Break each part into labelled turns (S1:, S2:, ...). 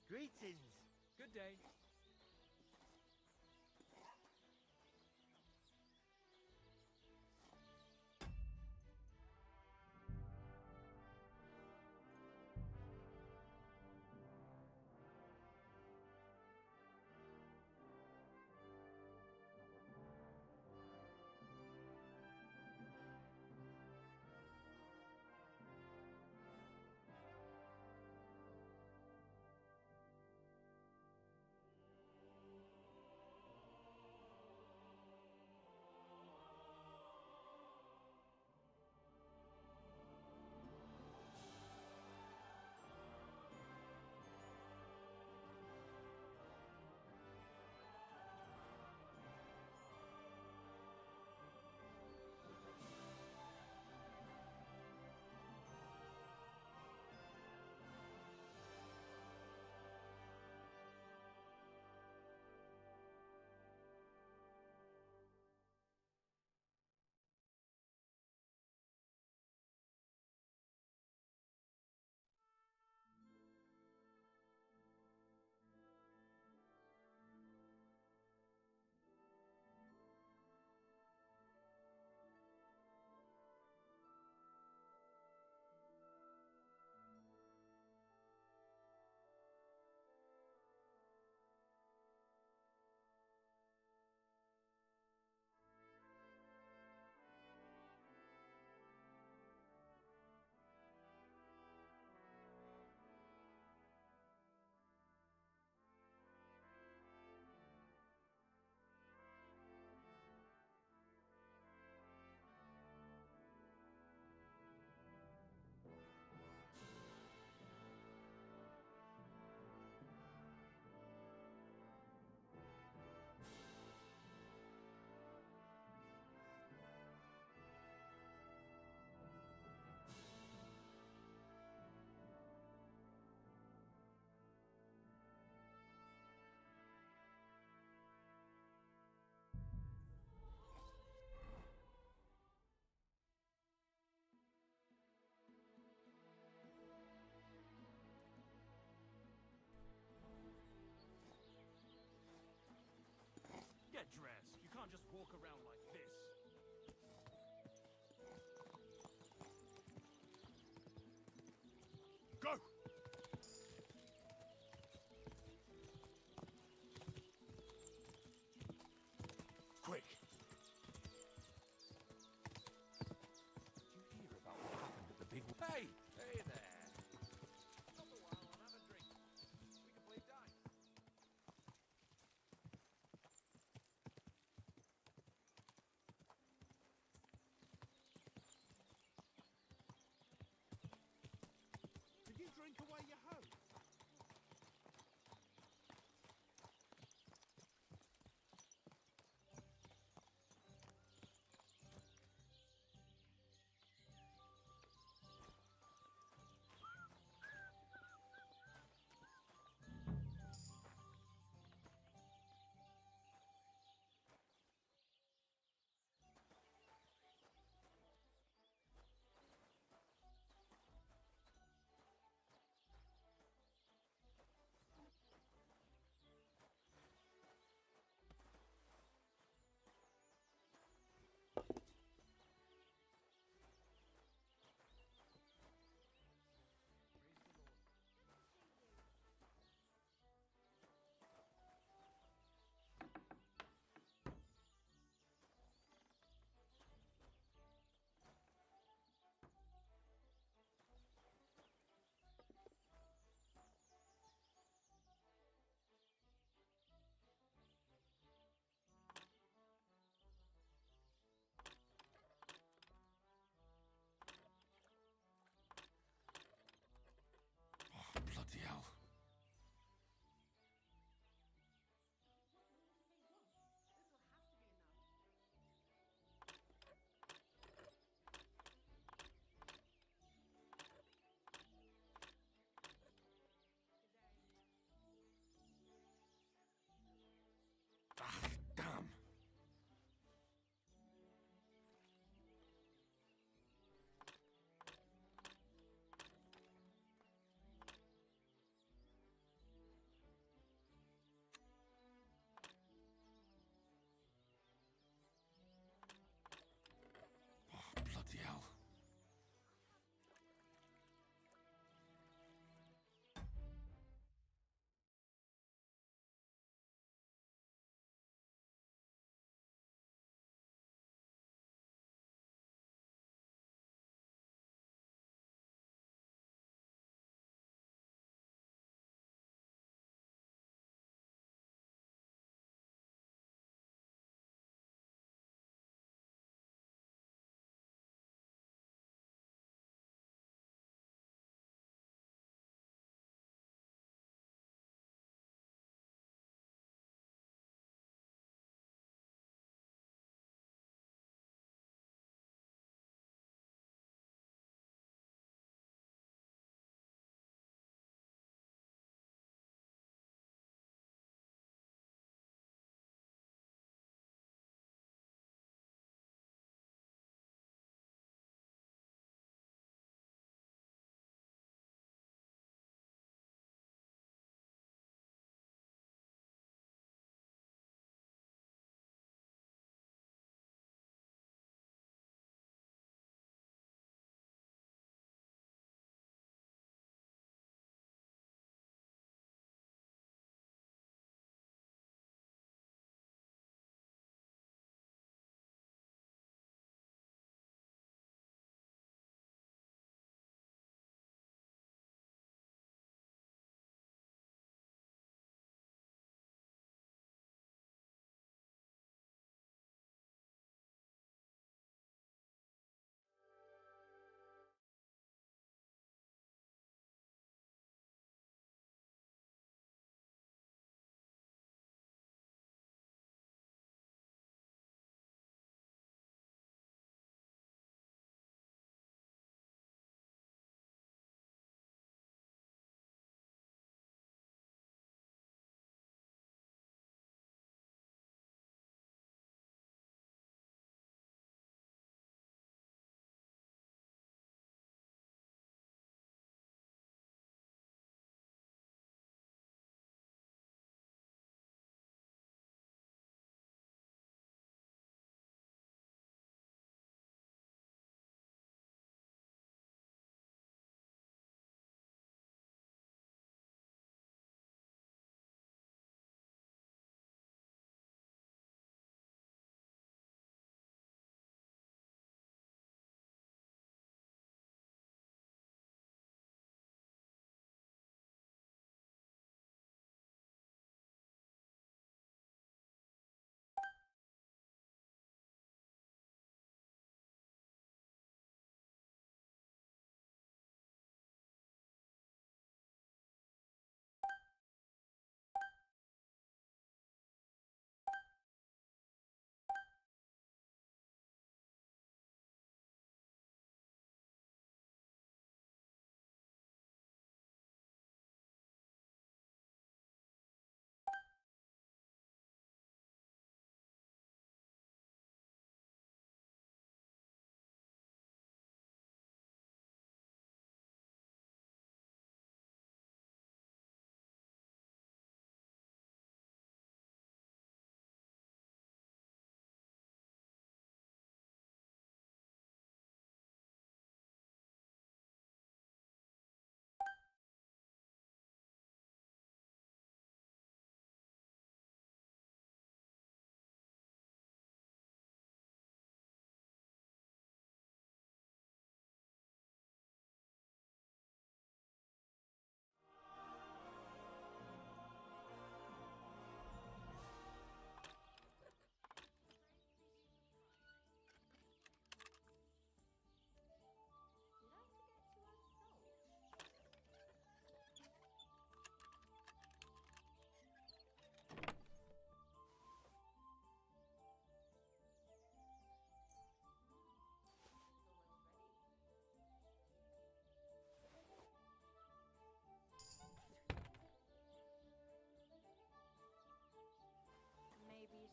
S1: Greetings.
S2: Good day. Get dressed. You can't just walk around like this.
S3: Go! Quick! Did you hear about what happened at the big... Hey!
S2: Hey there. Stop a while and have a drink. We can play dice.
S3: Did you drink away your hose?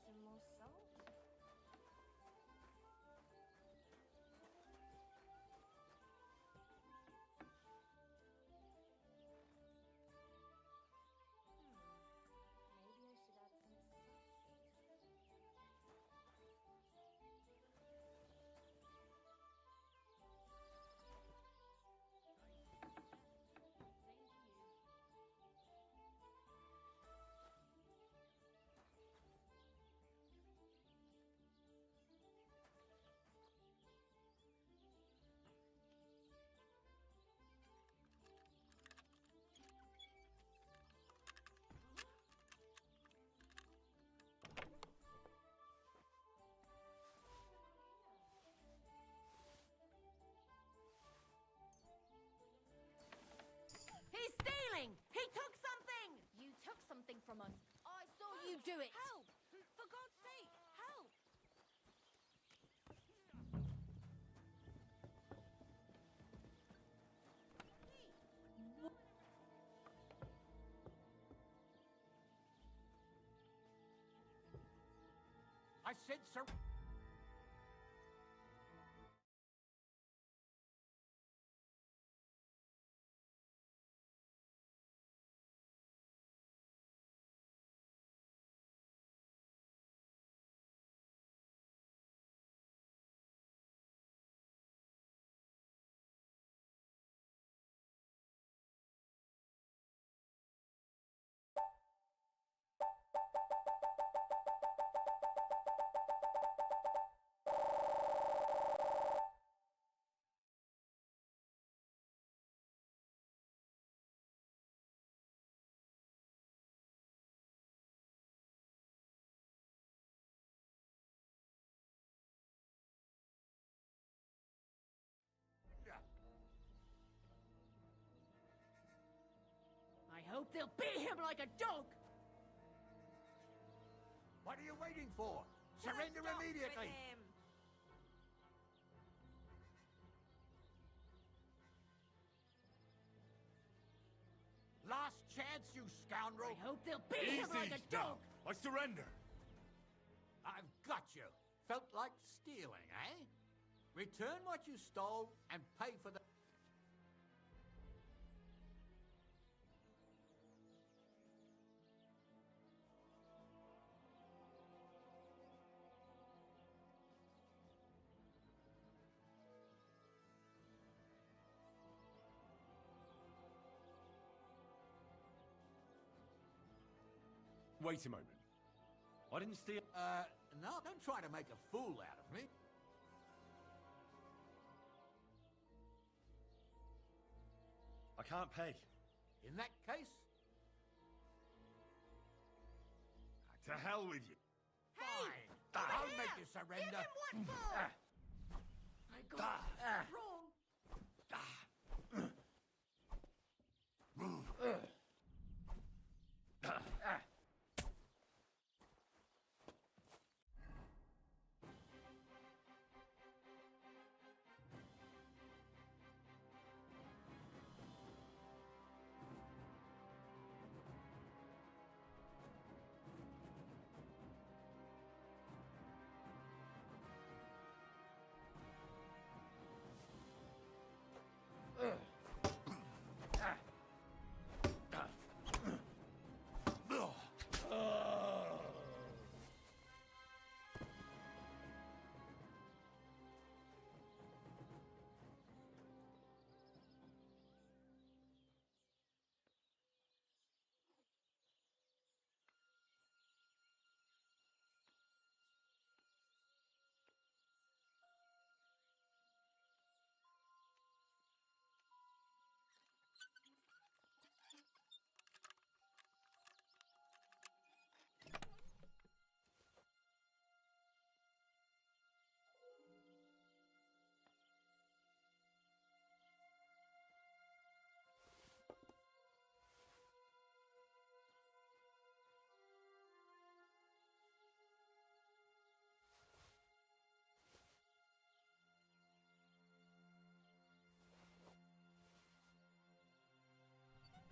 S1: some more salt? Maybe I should add some spices. Same to you.
S4: He's stealing! He took something! You took something from us. I saw you do it.
S1: Help! For God's sake, help!
S3: I said sir.
S4: I hope they'll beat him like a dog!
S3: What are you waiting for? Surrender
S1: Stop with
S3: immediately.
S1: him.
S3: Last chance, you scoundrel.
S4: I hope they'll beat him like a dog!
S5: I surrender.
S3: I've got you. Felt like stealing, eh? Return what you stole and pay for the...
S5: Wait a moment. I didn't steal.
S3: No, don't try to make a fool out of me.
S5: I can't pay.
S3: In that case,
S5: To hell with you.
S3: fine.
S4: Over
S3: I'll
S4: here!
S3: make you surrender.
S4: Give him what for? I got it wrong.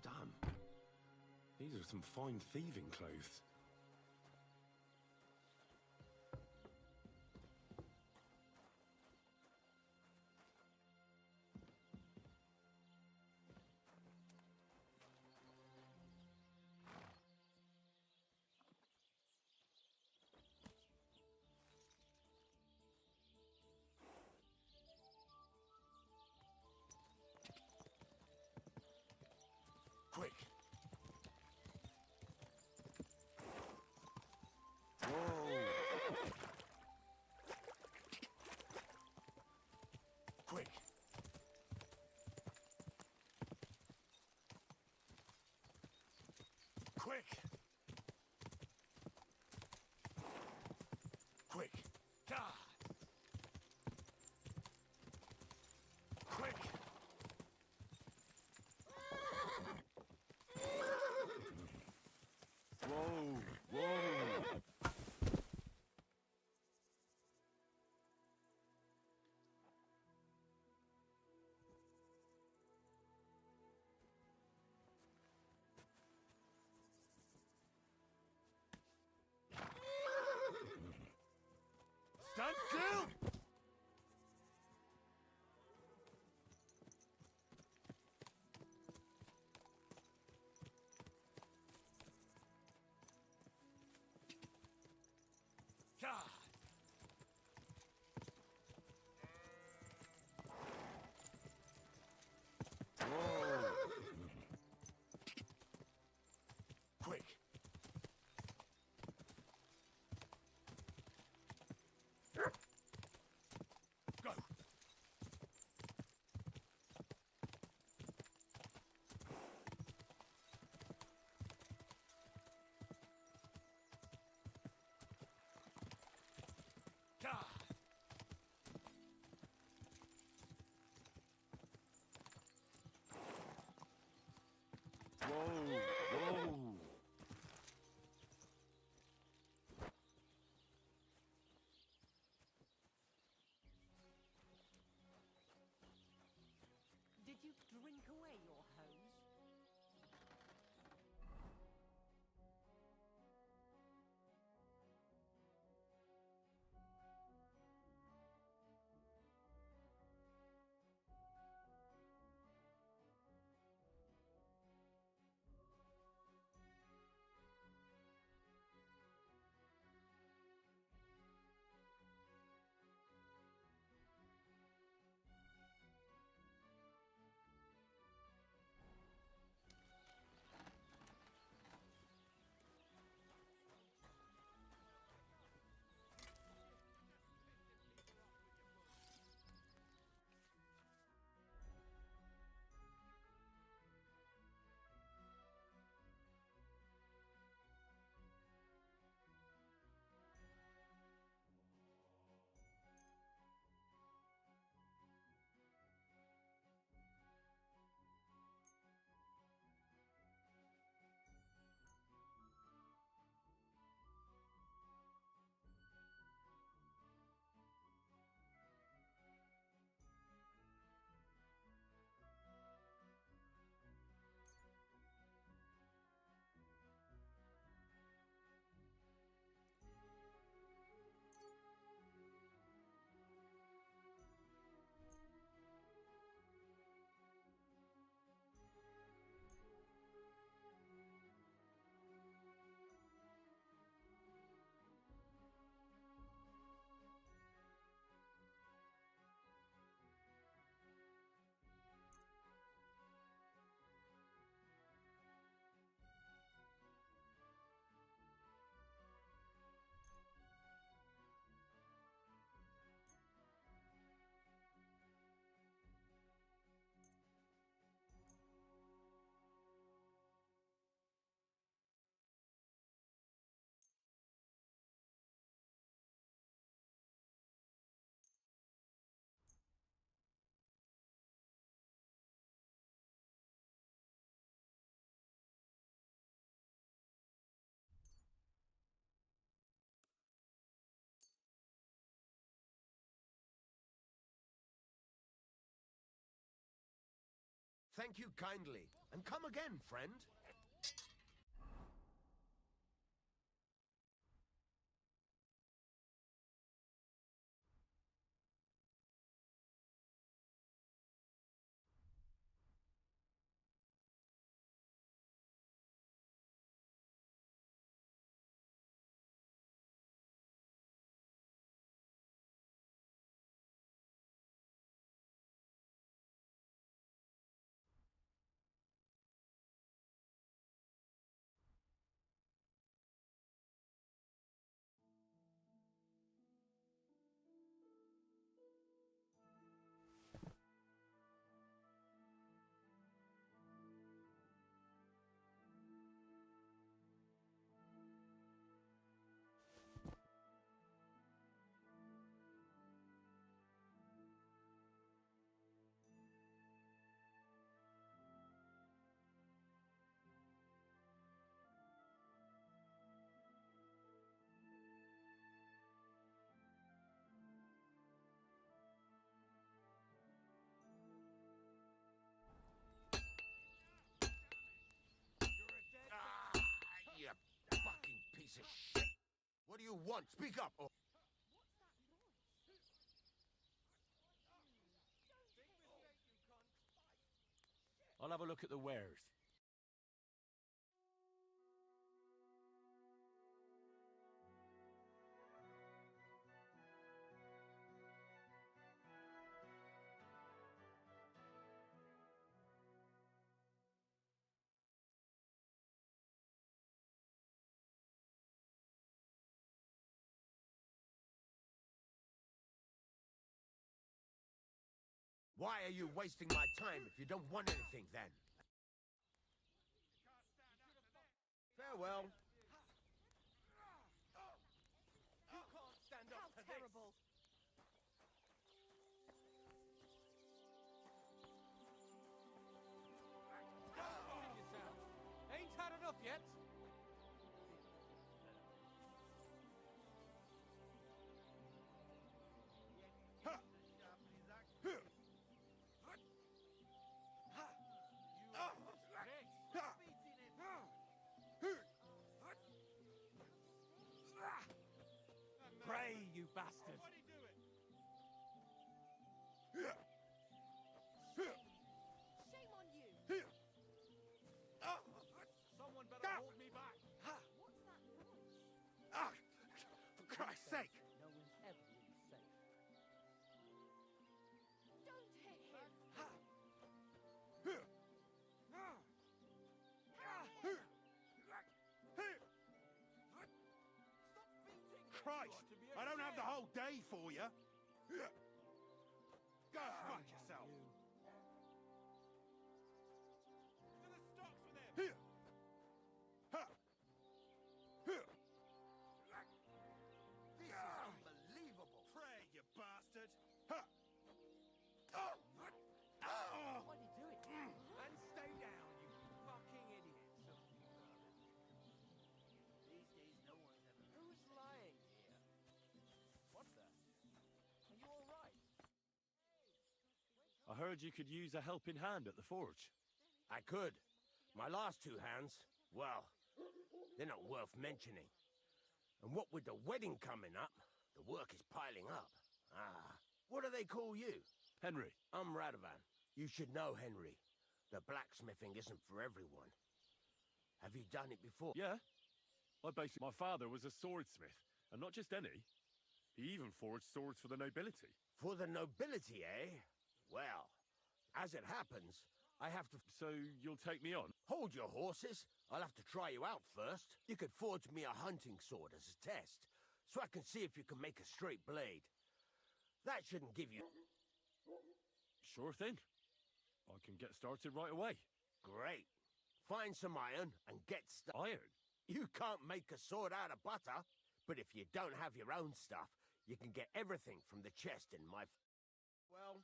S5: Damn. These are some fine thieving clothes.
S2: Quick! Quick! God! Quick!
S5: Whoa, whoa.
S2: Stand still! God! Quick! Go! God!
S5: Whoa, whoa.
S6: Did you drink away your hose?
S2: Thank you kindly, and come again, friend.
S7: piece of shit! What do you want? Speak up! Or
S5: I'll have a look at the wares.
S7: why are you wasting my time if you don't want anything then? Farewell.
S2: You can't stand up to
S4: Terrible.
S3: Ain't had enough yet.
S5: Pray, you bastard!
S4: Shame on you.
S2: Someone better hold me back.
S4: What's that noise?
S7: For Christ's sake!
S6: No one's ever really safe.
S4: Don't hit him.
S7: Christ! I don't have the whole day for you. Go fuck yourself.
S2: To the stocks with him.
S7: This is unbelievable. Pray, you bastard.
S6: Why'd he do it?
S2: And stay down, you fucking idiots.
S6: These days, no one's ever. Who's lying here? What the? Are you all right?
S5: I heard you could use a helping hand at the forge.
S7: I could. My last two hands, well, they're not worth mentioning. And what with the wedding coming up, the work is piling up. What do they call you?
S5: Henry,
S7: I'm Radovan. You should know, Henry. The blacksmithing isn't for everyone. Have you done it before?
S5: yeah? My father was a swordsmith, and not just any. He even forged swords for the nobility.
S7: For the nobility, eh? Well, as it happens, I have to...
S5: So you'll take me on?
S7: Hold your horses. I'll have to try you out first. You could forge me a hunting sword as a test, so I can see if you can make a straight blade. That shouldn't give you...
S5: Sure thing. I can get started right away.
S7: Great. Find some iron and get
S5: Iron?
S7: You can't make a sword out of butter, but if you don't have your own stuff, you can get everything from the chest in my... Well...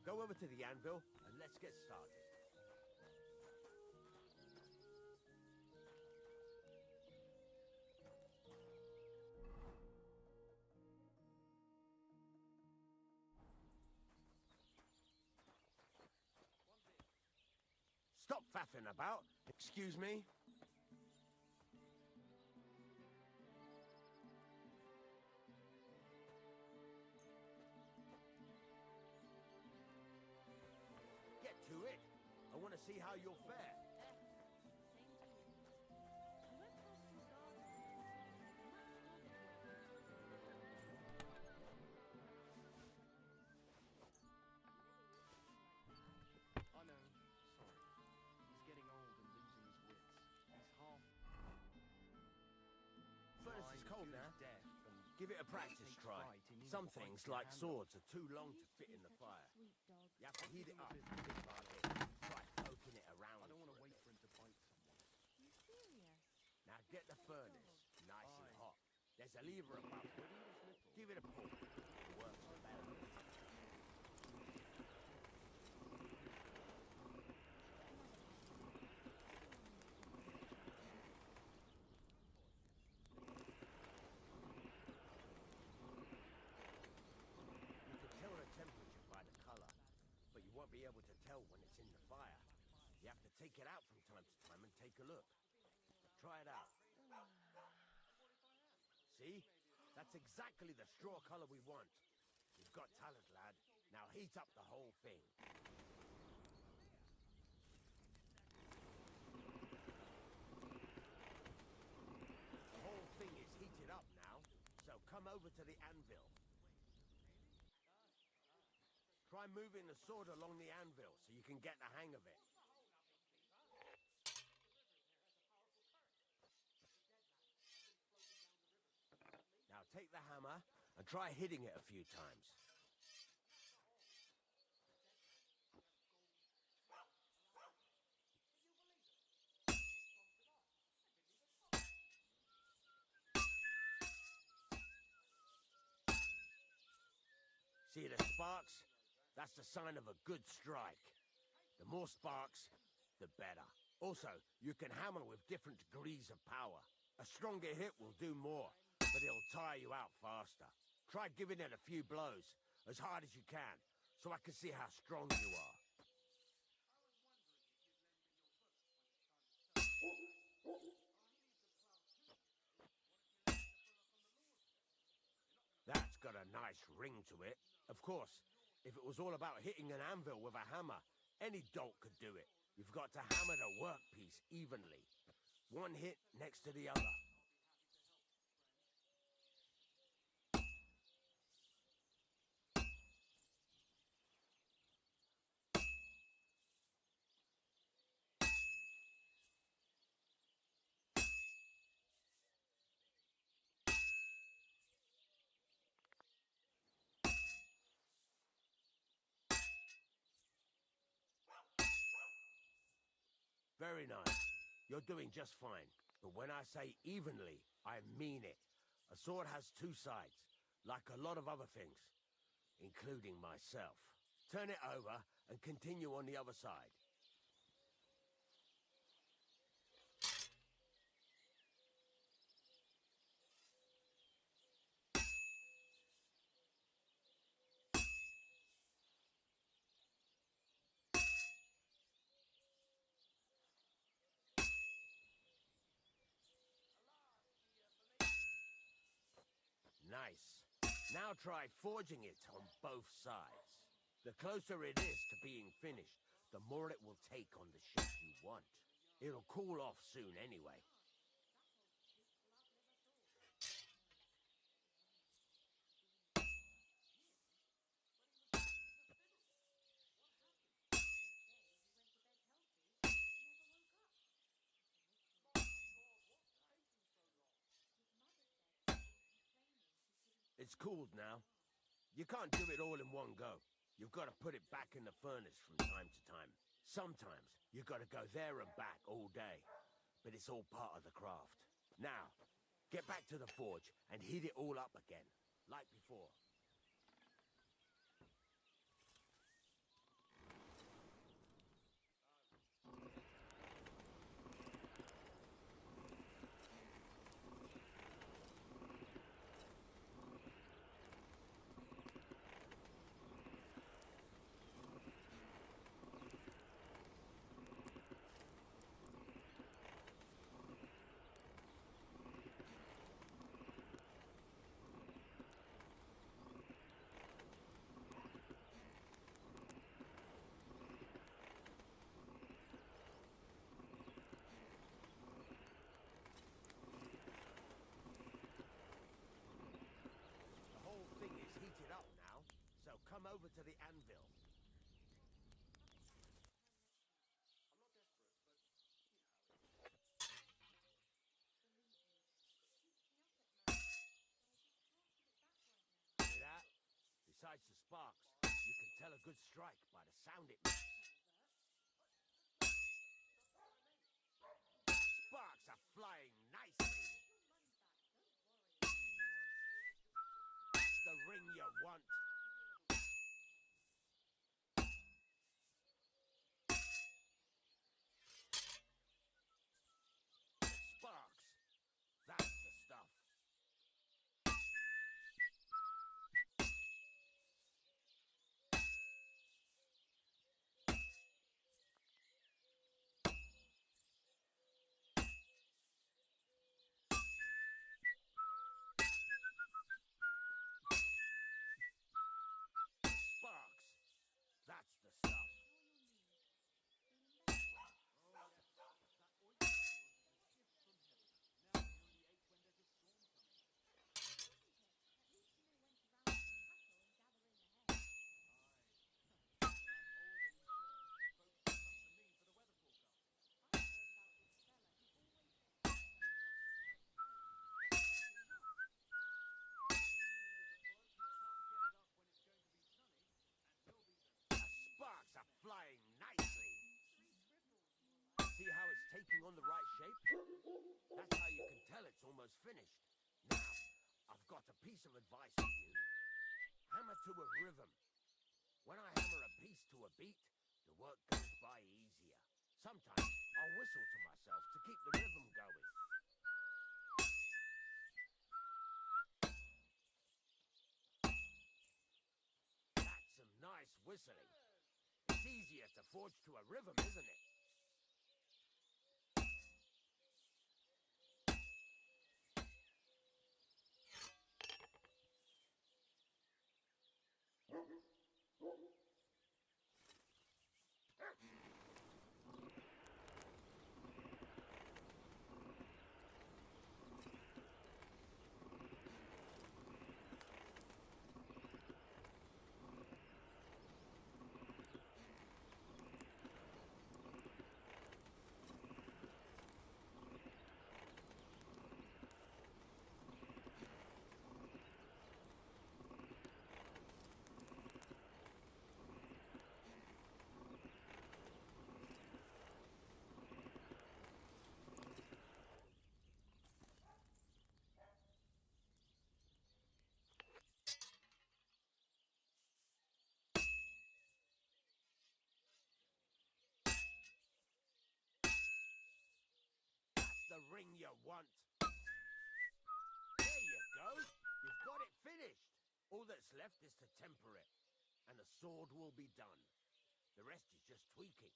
S7: Go over to the anvil and let's get started. Stop faffing about. Excuse me? Get to it. I want to see how you'll fare.
S2: I know. Sorry. He's getting old and losing his wits. He's half
S7: Furnace is cold
S2: blind,
S7: now.
S2: deaf, and
S7: Give it a practice
S2: takes
S7: try.
S2: pride in his
S7: Some
S2: fighting
S7: things, like
S2: hand.
S7: swords, are too long to fit in the fire.
S4: Sweet dog.
S7: You have to heat it up. Bit by bit. Try poking it around.
S2: I don't want to
S7: for a
S2: wait
S7: bit.
S2: for him to bite someone.
S4: You serious?
S7: Now get the furnace nice and
S2: Aye.
S7: hot. There's a lever above it. Give it a pull. It works better. You can tell the temperature by the color, but you won't be able to tell when it's in the fire. You have to take it out from time to time and take a look. Try it out. See? That's exactly the straw color we want. You've got talent, lad. Now heat up the whole thing. The whole thing is heated up now, so come over to the anvil. Try moving the sword along the anvil so you can get the hang of it. Now take the hammer and try hitting it a few times. See the sparks? That's the sign of a good strike. The more sparks, the better. Also, you can hammer with different degrees of power. A stronger hit will do more, but it'll tire you out faster. Try giving it a few blows, as hard as you can, so I can see how strong you are. That's got a nice ring to it. Of course, if it was all about hitting an anvil with a hammer, any dolt could do it. You've got to hammer the workpiece evenly. One hit next to the other. Very nice. You're doing just fine. But when I say evenly, I mean it. A sword has two sides, like a lot of other things, including myself. Turn it over and continue on the other side. Nice. Now try forging it on both sides. The closer it is to being finished, the more it will take on the shape you want. It'll cool off soon anyway. It's cooled now. You can't do it all in one go. You've got to put it back in the furnace from time to time. Sometimes you've got to go there and back all day. But it's all part of the craft. Now, get back to the forge and heat it all up again, like before. Come over to the anvil. See that? Besides the sparks, you can tell a good strike by the sound it makes. Sparks are flying nicely. That's the ring you want. taking on the right shape? That's how you can tell it's almost finished. Now, I've got a piece of advice for you. Hammer to a rhythm. When I hammer a piece to a beat, the work goes by easier. Sometimes I'll whistle to myself to keep the rhythm going. That's some nice whistling. It's easier to forge to a rhythm, isn't it? The ring you want. There you go. You've got it finished. All that's left is to temper it, and the sword will be done. The rest is just tweaking.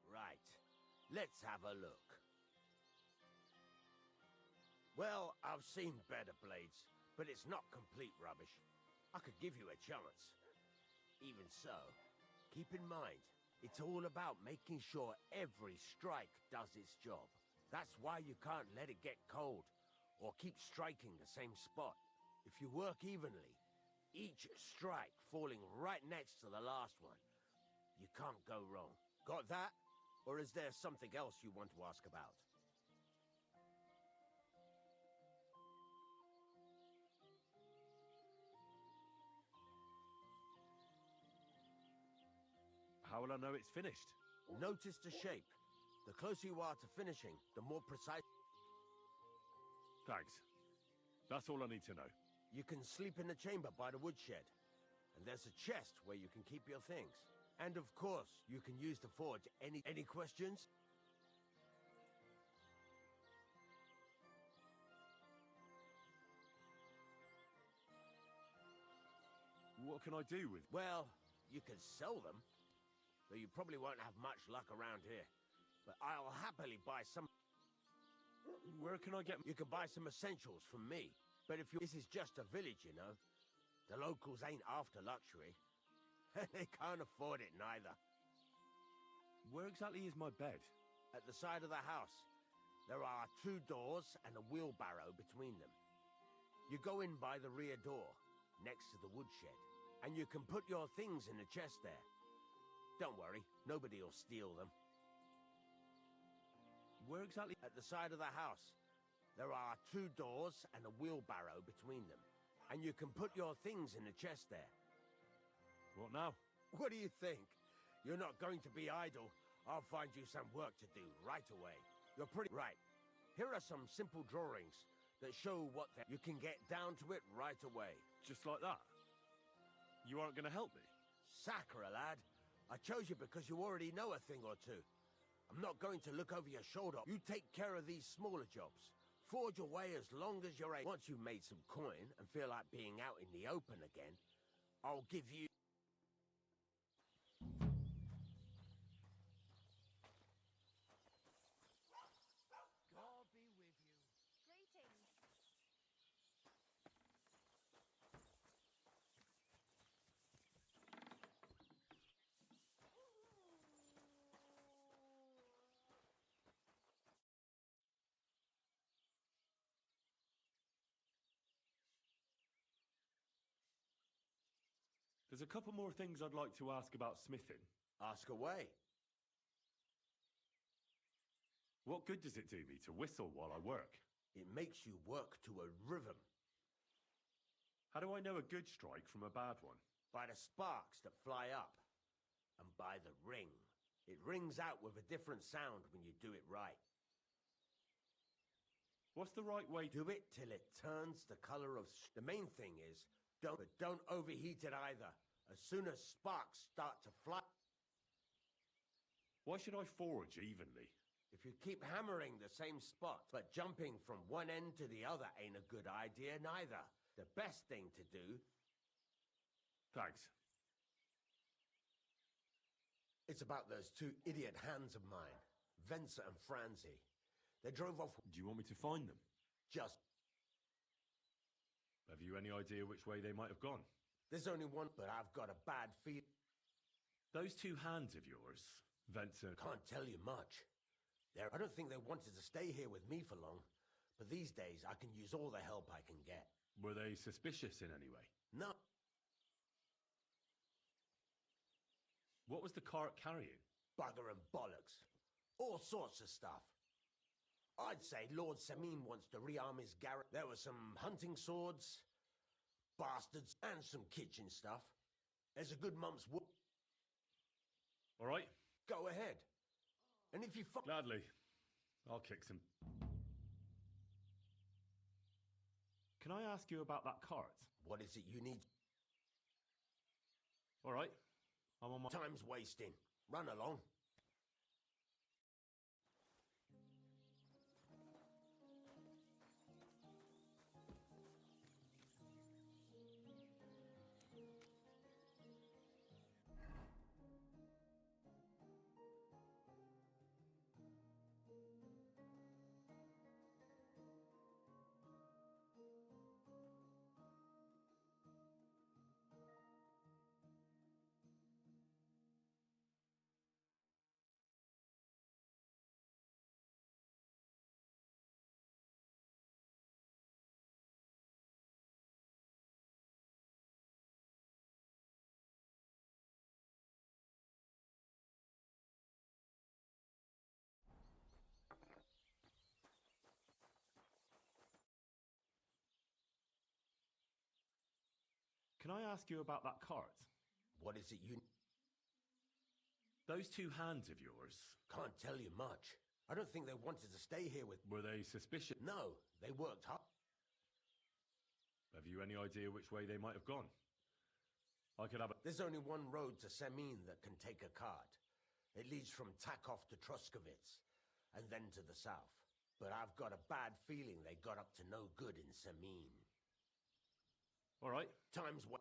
S7: Right, let's have a look. Well, I've seen better blades, but it's not complete rubbish. I could give you a chance. Even so, keep in mind, it's all about making sure every strike does its job. That's why you can't let it get cold, or keep striking the same spot. If you work evenly, each strike falling right next to the last one, you can't go wrong. Got that? Or is there something else you want to ask about?
S5: How will I know it's finished?
S7: Notice the shape. The closer you are to finishing, the more precise.
S5: Thanks. That's all I need to know.
S7: You can sleep in the chamber by the woodshed. And there's a chest where you can keep your things. And of course, you can use the forge. Any questions?
S5: What can I do with...
S7: Well, you can sell them. Though you probably won't have much luck around here. But I'll happily buy some.
S5: Where can I get...
S7: You can buy some essentials from me. But if you... This is just a village, you know. The locals ain't after luxury. They can't afford it neither.
S5: Where exactly is my bed?
S7: At the side of the house, there are 2 doors and a wheelbarrow between them. You go in by the rear door, next to the woodshed, and you can put your things in the chest there. Don't worry, nobody will steal them.
S5: Where exactly?
S7: At the side of the house, there are 2 doors and a wheelbarrow between them, and you can put your things in the chest there.
S5: What now?
S7: What do you think? You're not going to be idle. I'll find you some work to do right away. You're pretty right. Here are some simple drawings that show what you can get down to it right away.
S5: Just like that? You aren't going to help me?
S7: Sakura, lad. I chose you because you already know a thing or two. I'm not going to look over your shoulder. You take care of these smaller jobs. Forge away as long as you're able. Once you've made some coin and feel like being out in the open again, I'll give you...
S6: God be with you.
S4: Greetings.
S5: There's a couple more things I'd like to ask about smithing.
S7: Ask away.
S5: What good does it do me to whistle while I work?
S7: It makes you work to a rhythm.
S5: How do I know a good strike from a bad one?
S7: By the sparks that fly up. And by the ring. It rings out with a different sound when you do it right.
S5: What's the right way to...
S7: Do it till it turns the color of... The main thing is, don't overheat it either. As soon as sparks start to fly...
S5: Why should I forge evenly?
S7: If you keep hammering the same spot, but jumping from one end to the other ain't a good idea neither. The best thing to do...
S5: Thanks.
S7: It's about those two idiot hands of mine, Venza and Franzi. They drove off...
S5: Do you want me to find them?
S7: Just...
S5: Have you any idea which way they might have gone?
S7: There's only one, but I've got a bad feel...
S5: Those two hands of yours, Venza...
S7: Can't tell you much. I don't think they wanted to stay here with me for long, but these days I can use all the help I can get.
S5: Were they suspicious in any way?
S7: No.
S5: What was the cart carrying?
S7: Bugger and bollocks. All sorts of stuff. I'd say Lord Samin wants to rearm his garret. There were some hunting swords, bastards, and some kitchen stuff. There's a good month's work.
S5: All right.
S7: Go ahead. And if you
S5: Gladly. I'll kick some... Can I ask you about that cart?
S7: What is it you need?
S5: All right. I'm on my...
S7: Time's wasting. Run along.
S5: Can I ask you about that cart?
S7: What is it you...
S5: Those two hands of yours...
S7: Can't tell you much. I don't think they wanted to stay here with...
S5: Were they suspicious?
S7: No, they worked hard.
S5: Have you any idea which way they might have gone? I could have a...
S7: There's only one road to Samin that can take a cart. It leads from Takov to Troskovitz, and then to the south. But I've got a bad feeling they got up to no good in Samin.
S5: All right.
S7: Time's what?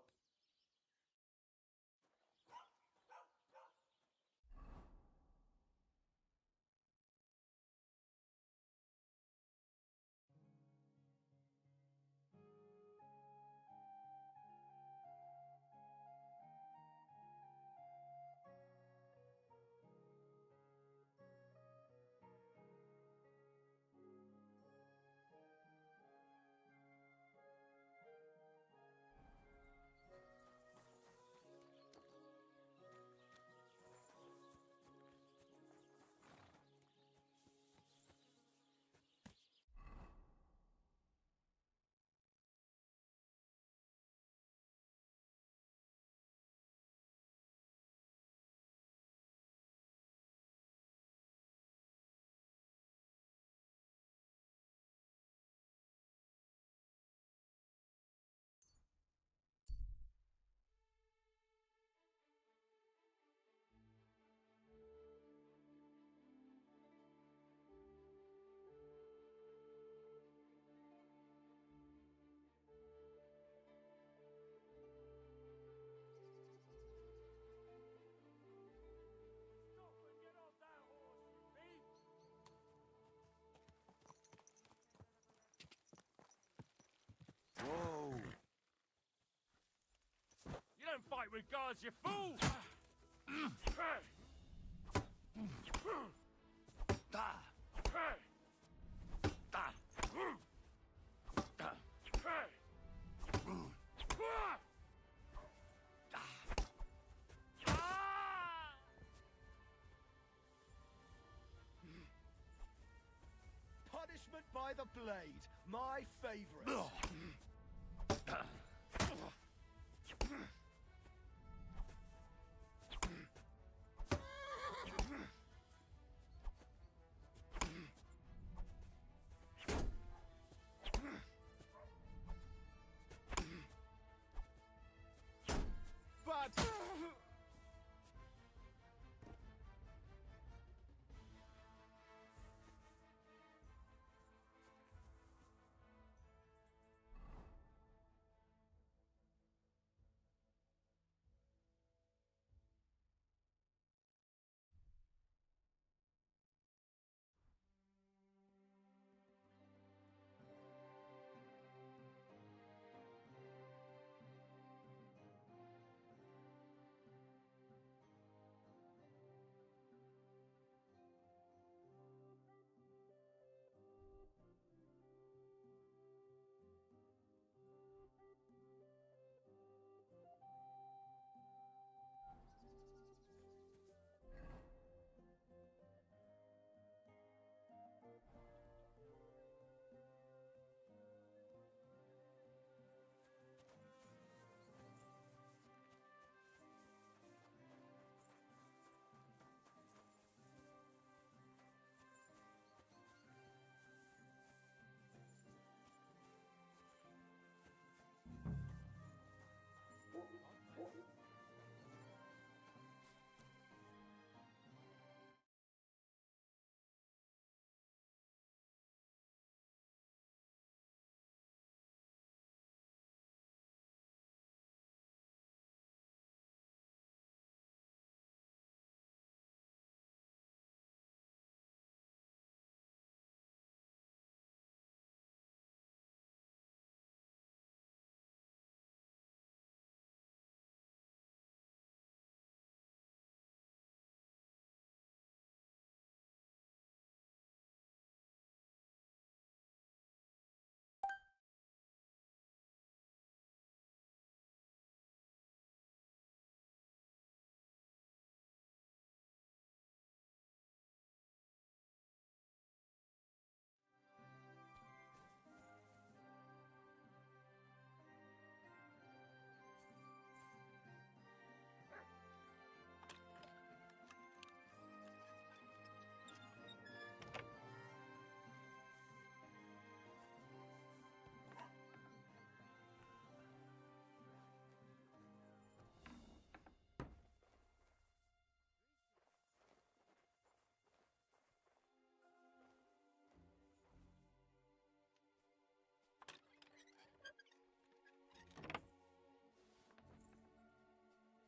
S5: Whoa!
S8: You don't fight with guards, you fool!
S2: Punishment by the blade, my favorite. But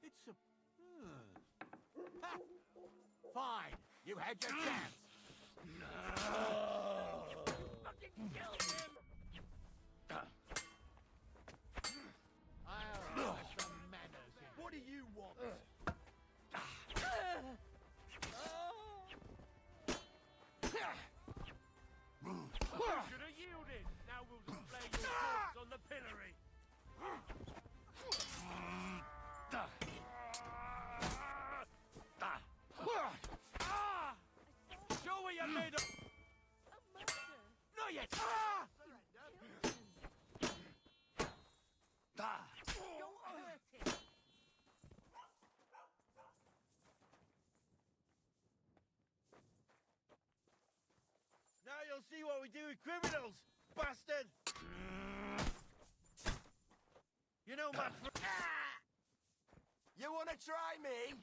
S3: It's a... Ha! Fine. You had your chance.
S8: Fucking kill him!
S3: I'll have some manners in.
S2: what do you want?
S8: Should have yielded. Now we'll display your corpse on the pillory. Show what you made of. Not yet.
S6: Now you'll see what we do with criminals, bastard! You know my
S7: You wanna try me?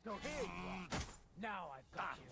S6: So here you are. Now I've got you.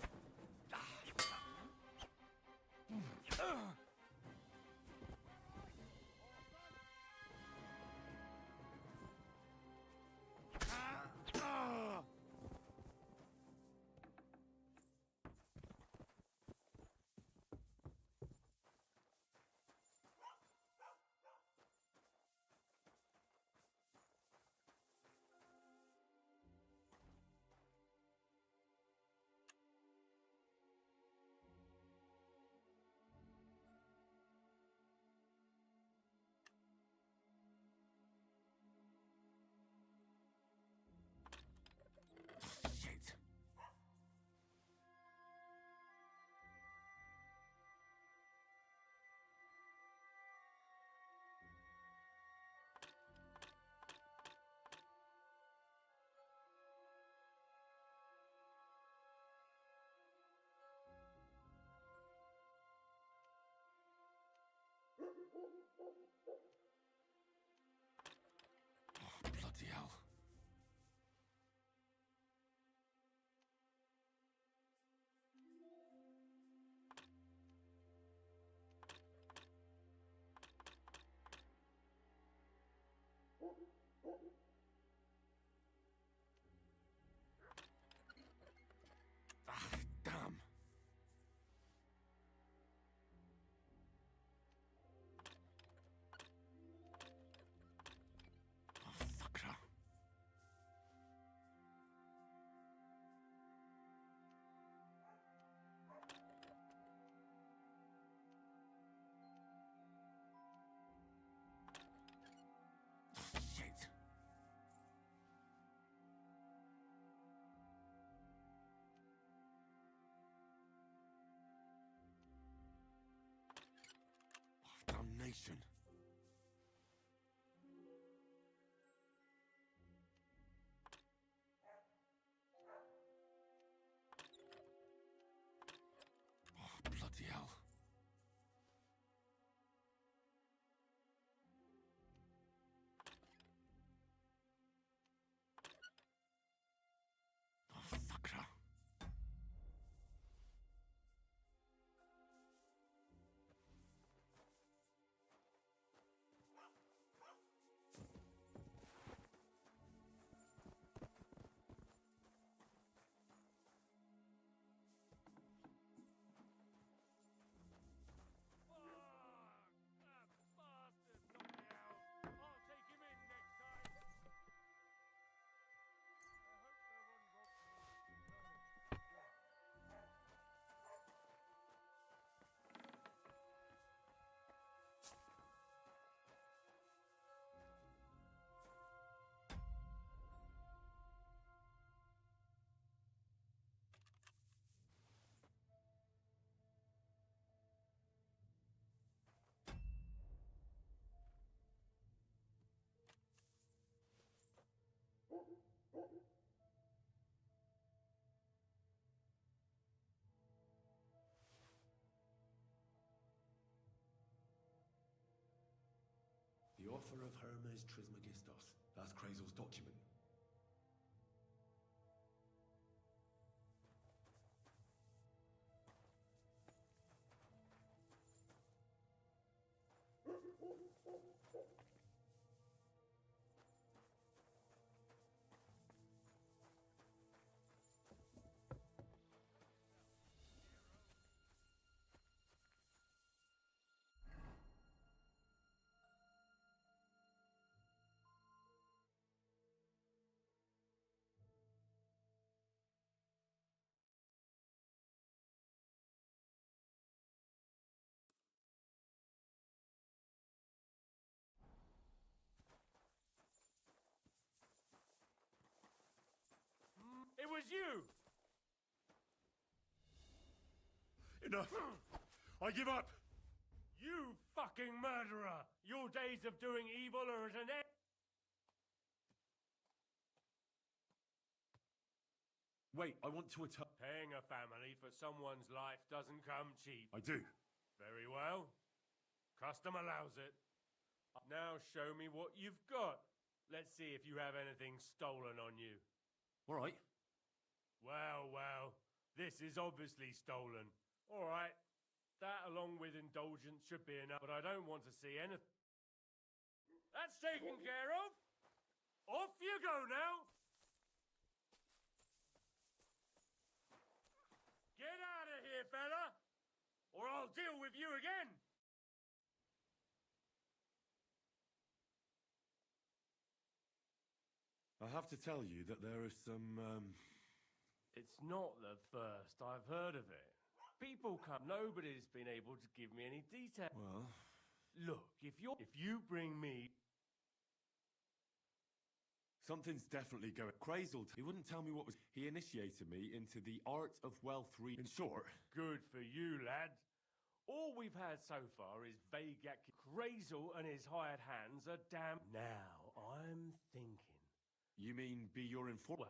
S7: Shit. Oh, bloody hell. Ah, damn. Oh, sucker. Shit. Oh, damnation. Oh, bloody hell. Oh, sucker.
S5: The author of Hermes Trismegistos. That's Krazel's document.
S8: It was you!
S5: Enough! I give up!
S8: You fucking murderer! Your days of doing evil are at an end!
S5: Wait, I want to attack.
S8: Paying a family for someone's life doesn't come cheap.
S5: I do.
S8: Very well. Custom allows it. Now show me what you've got. Let's see if you have anything stolen on you.
S5: All right.
S8: Well, well, this is obviously stolen. All right, that along with indulgence should be enough, but I don't want to see anything. That's taken care of. Off you go now. Get out of here, fella, or I'll deal with you again.
S5: I have to tell you that there is some,
S8: It's not the first I've heard of it. People come, nobody's been able to give me any detail.
S5: well,
S8: Look, if you bring me,
S5: something's definitely going. Crazel, he wouldn't tell me what was. He initiated me into the art of wealth In short,
S8: good for you, lad. All we've had so far is vague Crazel and his hired hands are damn. Now, I'm thinking,
S5: you mean be your informant?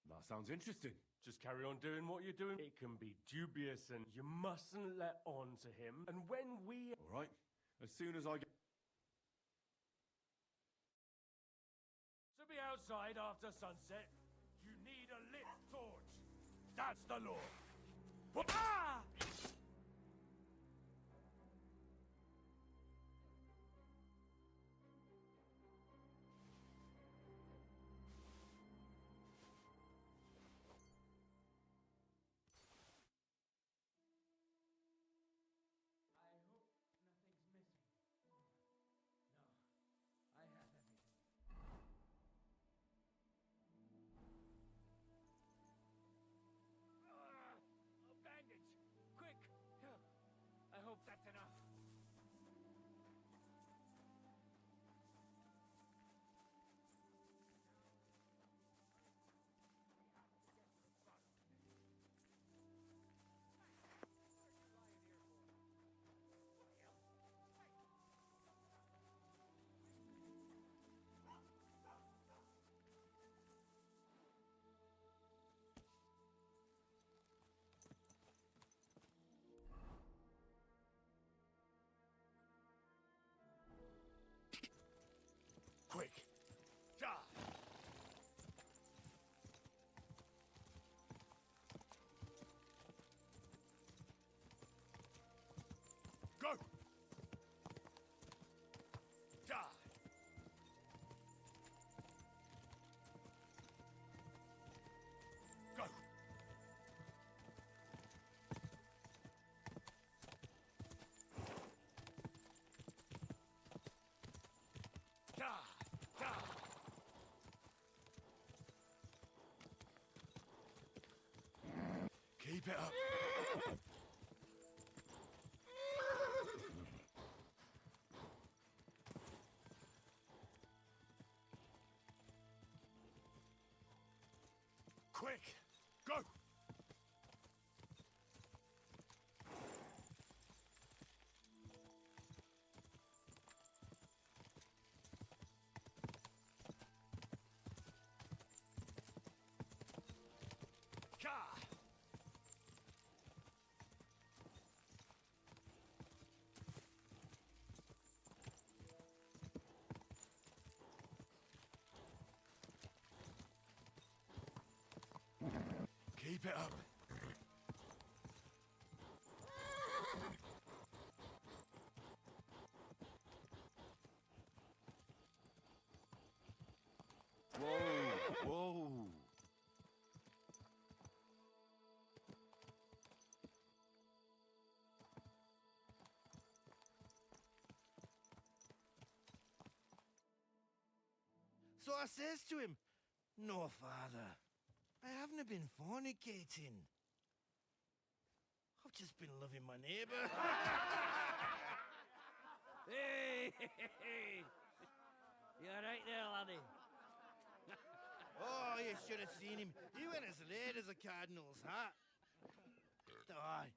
S8: well,
S5: That sounds interesting.
S8: just carry on doing what you're doing. It can be dubious and you mustn't let on to him. And when we...
S5: All right. As soon as I get.
S8: To be outside after sunset, you need a lit torch. That's the law. Ah! A bandage! Quick! I hope that's enough. Quick! Die! Go! Die! Go! Die! Die!
S5: Keep it up.
S8: Quick! Go! Ka!
S5: Keep it up. Whoa, whoa.
S6: So I says to him, "No, father, I haven't been fornicating. I've just been loving my neighbour."
S9: Hey, you alright there, laddie?
S6: Oh, you should have seen him. He went as late as a cardinal's hat. Aye.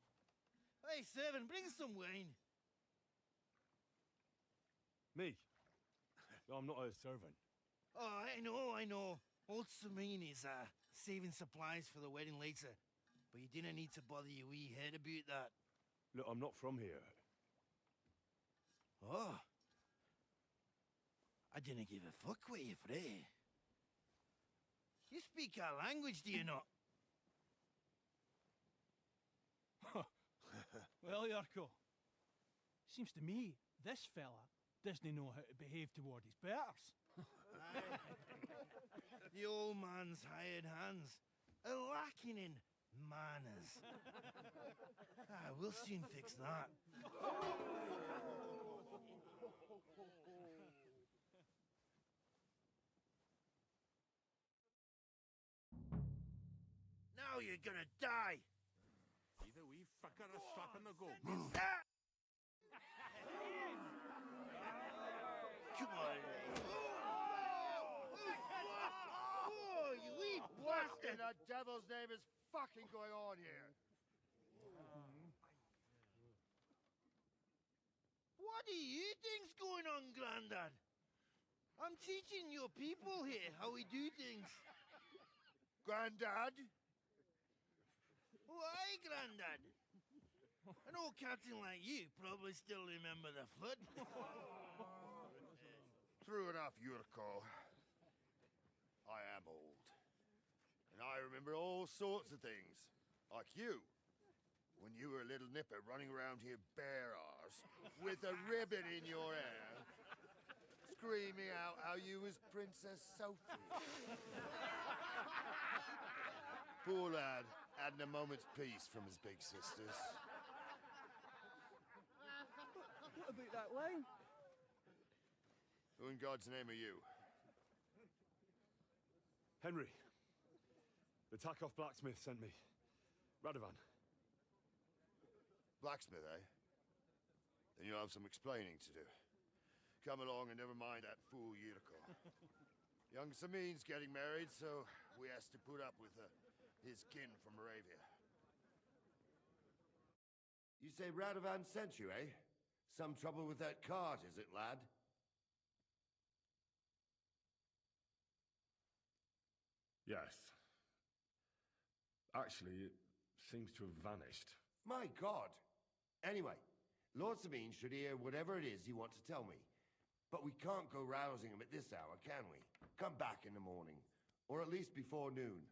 S6: Hey, servant, bring some wine.
S5: Me? I'm not a servant.
S6: Oh, I know. Old Samine is saving supplies for the wedding later. But you didn't need to bother your wee head about that.
S5: Look, I'm not from here.
S6: Oh. I didn't give a fuck what you fray. You speak our language, do you not?
S9: Well, Yurko, seems to me this fella doesn't know how to behave toward his betters.
S6: The old man's hired hands are lacking in manners. We'll soon fix that. Now you're gonna die.
S5: Either we fucker a slap in the go.
S6: Come on. Oh, you wee bastard!
S2: The devil's name is fucking going on here?
S6: What do you think's going on, Grandad? I'm teaching your people here how we do things.
S2: Grandad?
S6: Why, Grandad? An old captain like you probably still remember the flood.
S2: True enough, Yurko. I am old. And I remember all sorts of things. Like you. When you were a little nipper running around here bare arse, with a ribbon in your hair, screaming out how you was Princess Sophie. Poor lad, hadn't a moment's peace from his big sisters.
S9: What about that line?
S2: Who in God's name are you?
S5: Henry. The Takoff blacksmith sent me. Radovan.
S2: Blacksmith, eh? Then you'll have some explaining to do. Come along and never mind that fool Yurko. Young Samin's getting married, so we has to put up with his kin from Moravia.
S10: You say Radovan sent you, eh? Some trouble with that cart, is it, lad?
S5: Yes. Actually, it seems to have vanished.
S10: My God! Anyway, Lord Sabine should hear whatever it is you want to tell me. But we can't go rousing him at this hour, can we? Come back in the morning. Or at least before noon.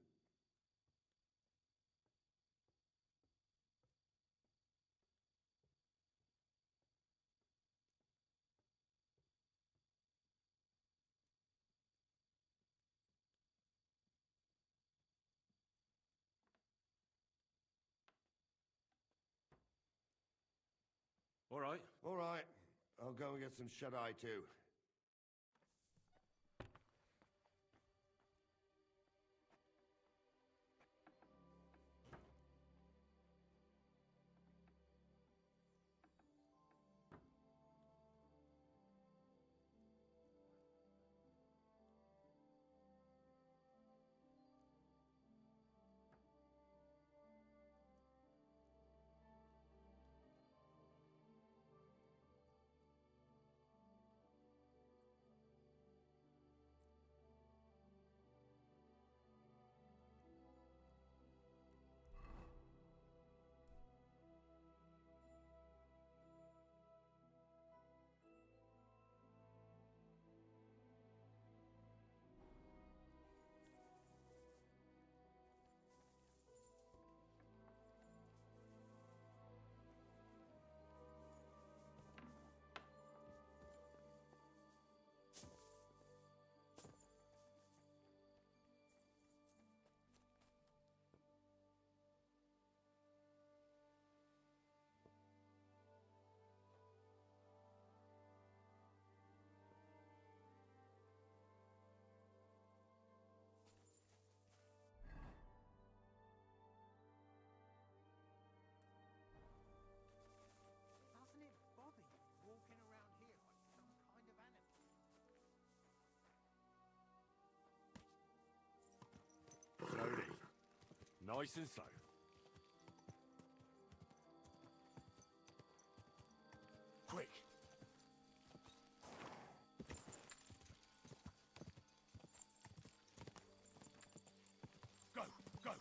S5: All right.
S10: All right. I'll go and get some shut-eye too.
S3: Doesn't it bother you walking around here like some kind of animal?
S5: Slowly. Nice and slow.
S10: Quick!
S5: Go, go.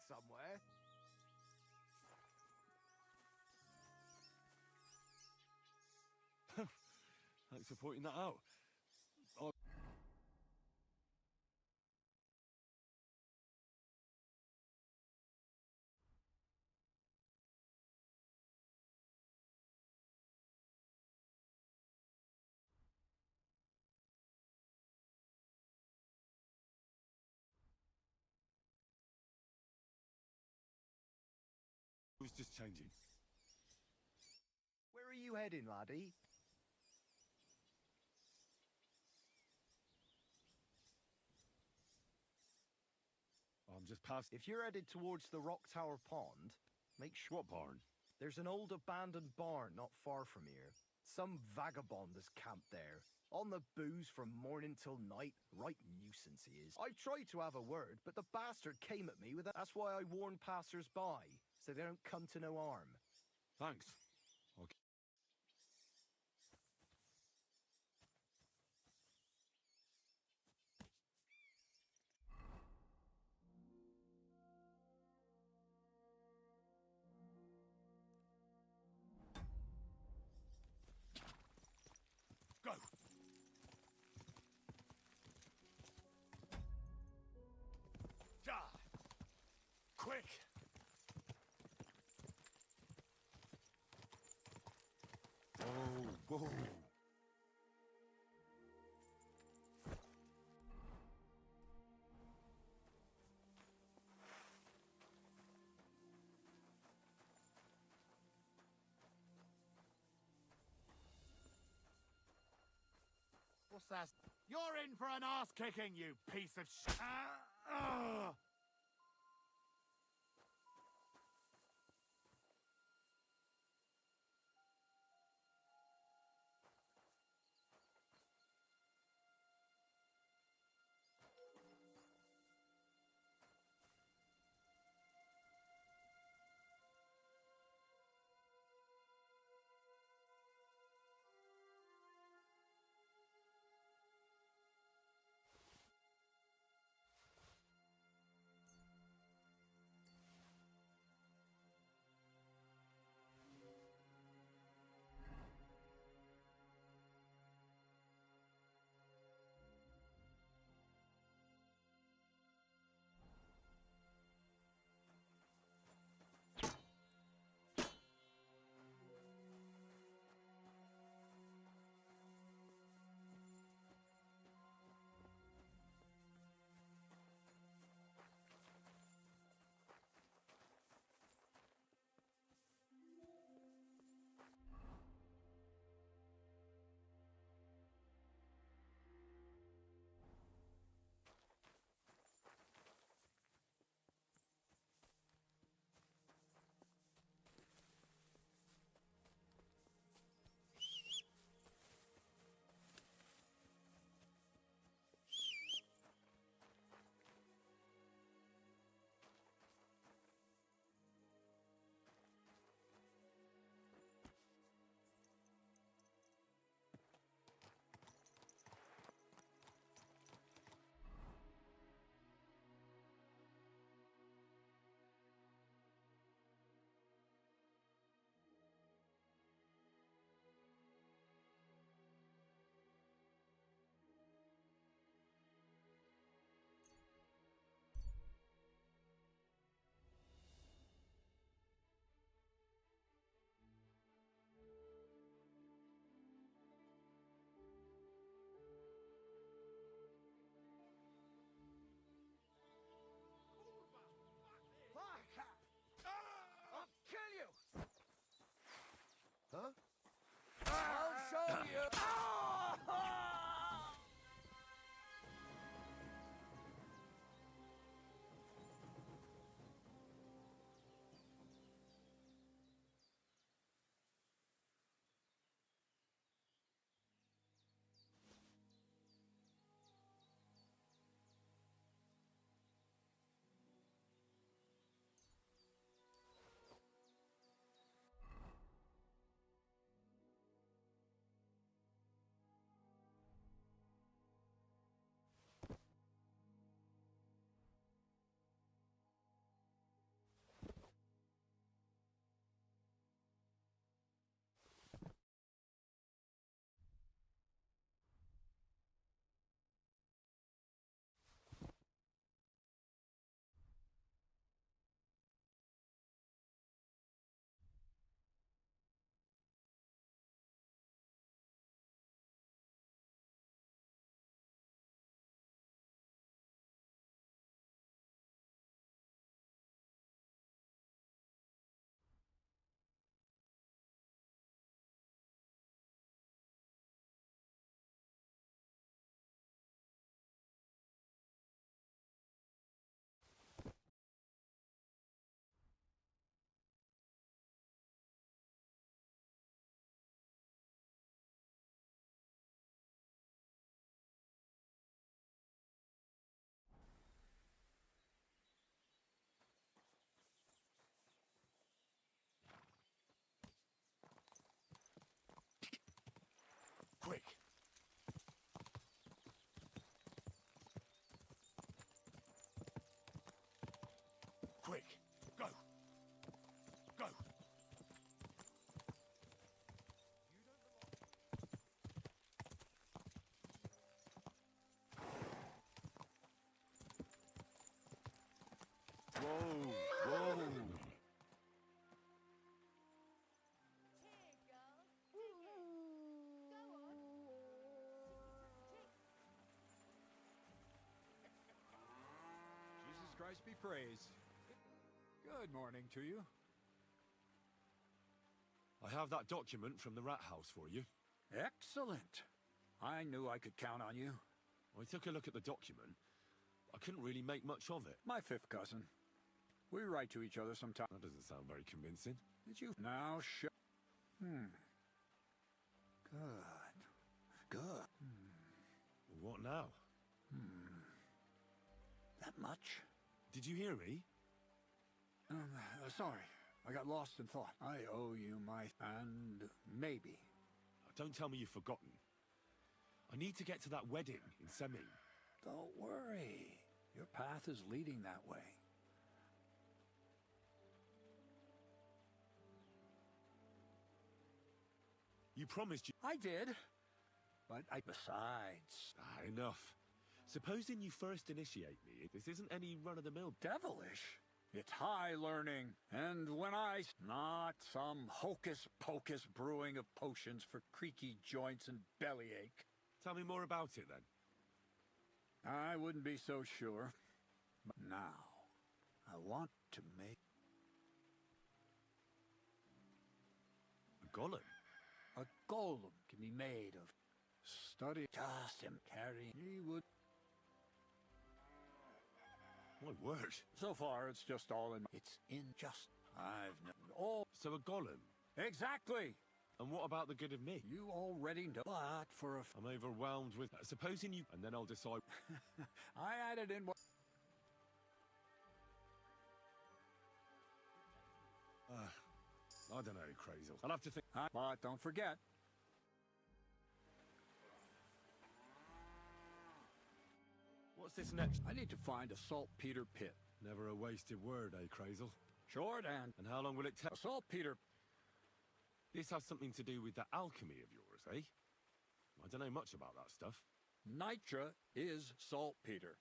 S11: somewhere.
S5: Thanks for pointing that out. It was just changing.
S11: Where are you heading, laddie?
S5: I'm just past.
S11: If you're headed towards the Rock Tower Pond, make sure.
S5: What barn?
S11: There's an old abandoned barn not far from here. Some vagabond has camped there. On the booze from morning till night. Right nuisance he is. I tried to have a word, but the bastard came at me with a... That's why I warn passers-by, so they don't come to no harm.
S5: Thanks. Okay.
S3: Go! Ja! Quick!
S5: Whoa.
S3: What's that? You're in for an ass kicking, you piece of shit!
S12: Christ be praised. Good morning to you.
S5: I have that document from the rat house for you.
S12: Excellent. I knew I could count on you.
S5: I took a look at the document. I couldn't really make much of it.
S12: My fifth cousin. We write to each other sometimes.
S5: That doesn't sound very convincing.
S12: Did you? Now, Good.
S5: What now?
S12: That much?
S5: Did you hear me?
S12: Sorry. I got lost in thought. I owe you my... and maybe.
S5: Don't tell me you've forgotten. I need to get to that wedding in Semi.
S12: Don't worry. Your path is leading that way.
S5: You promised you...
S12: I did. But Besides...
S5: enough. Supposing you first initiate me, this isn't any run-of-the-mill...
S12: Devilish. It's high learning. And when not some hocus-pocus brewing of potions for creaky joints and bellyache.
S5: Tell me more about it, then.
S12: I wouldn't be so sure. But now, I want to make...
S5: A golem?
S12: A golem can be made of study. Just him carrying. He would...
S5: My word.
S12: So far, it's just all in... It's in just... I've known all...
S5: So a golem?
S12: Exactly!
S5: And what about the good of me?
S12: You already know. But for a...
S5: I'm overwhelmed with... Supposing you... And then I'll decide...
S12: I added in what...
S5: I don't know, Crazel. I'll have to think...
S12: But don't forget...
S5: What's this next?
S12: I need to find a saltpeter pit.
S5: Never a wasted word, eh, Crazel?
S12: Short and...
S5: And how long will it take?
S12: A saltpeter...
S5: This has something to do with the alchemy of yours, eh? I don't know much about that stuff.
S12: Nitra is saltpeter.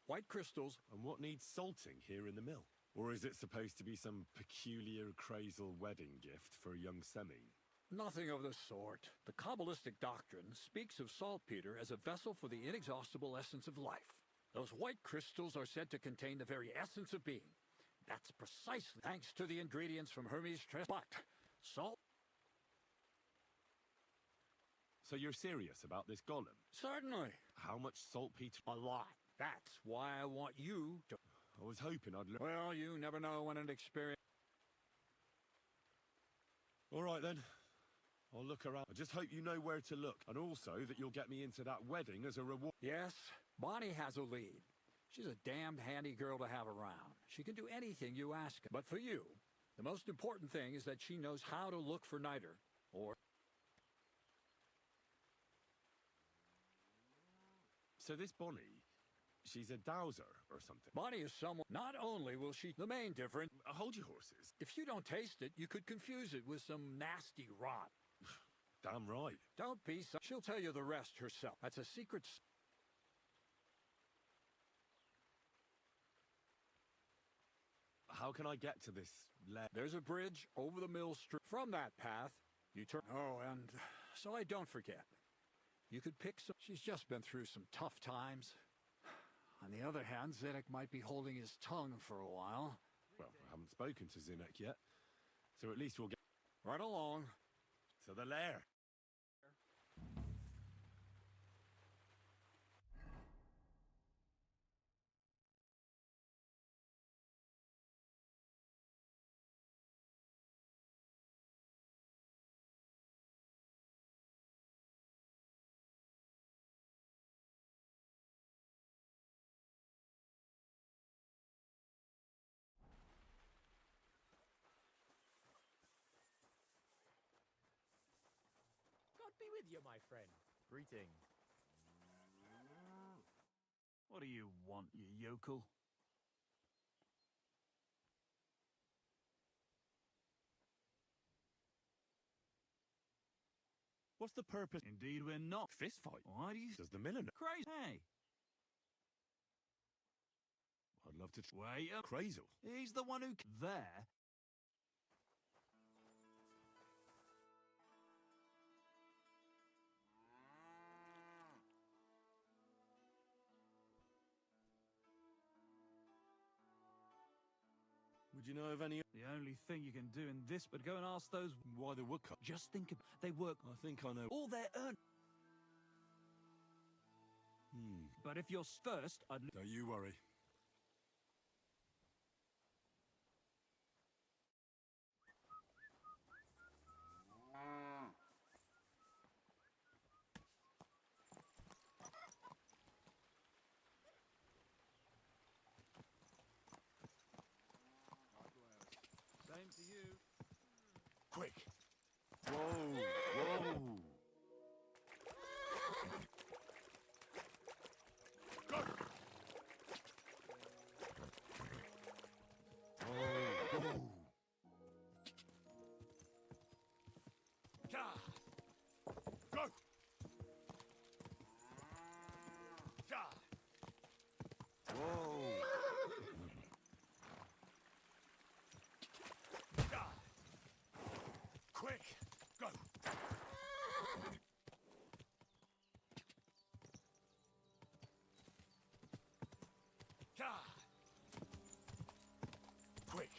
S12: White crystals...
S5: And what needs salting here in the mill? Or is it supposed to be some peculiar Crazel wedding gift for a young Semi?
S12: Nothing of the sort. The Kabbalistic doctrine speaks of saltpeter as a vessel for the inexhaustible essence of life. Those white crystals are said to contain the very essence of being. That's precisely thanks to the ingredients from Hermes' Tresor. But salt...
S5: So you're serious about this golem?
S12: Certainly.
S5: How much saltpeter?
S12: A lot. That's why I want you to...
S5: I was hoping I'd learn...
S12: Well, you never know when an experience...
S5: All right, then. I'll look around. I just hope you know where to look. And also that you'll get me into that wedding as a reward.
S12: Yes, Bonnie has a lead. She's a damned handy girl to have around. She can do anything you ask her. But for you, the most important thing is that she knows how to look for Niter. Or...
S5: So this Bonnie, she's a dowser or something?
S12: Bonnie is someone... Not only will she... The main difference...
S5: Hold your horses.
S12: If you don't taste it, you could confuse it with some nasty rot.
S5: Damn right.
S12: Don't be so... She'll tell you the rest herself. That's a secret...
S5: How can I get to this
S12: There's a bridge over the mill stream. From that path, you turn... Oh, and so I don't forget. You could pick some... She's just been through some tough times. On the other hand, Zedek might be holding his tongue for a while.
S5: Well, I haven't spoken to Zinek yet. So at least we'll get...
S12: Right along.
S5: To the lair.
S13: Be with you, my friend.
S14: Greetings.
S9: What do you want, you yokel?
S5: What's the purpose?
S9: Indeed, we're not.
S5: Fist fight?
S9: Why do you...
S5: Does the miller know?
S9: Crazy. Hey.
S5: I'd love to...
S9: Wait up.
S5: Crazel.
S9: He's the one who... There.
S5: Do you know of any?
S9: The only thing you can do in this, but go and ask those.
S5: Why the woodcut?
S9: Just think of they work.
S5: I think I know.
S9: All their earn.
S5: Hmm.
S9: But if you're first, I'd.
S5: Don't you worry.
S9: Same to you.
S7: Quick.
S5: Whoa! Whoa!
S7: Quick. Go. Quick.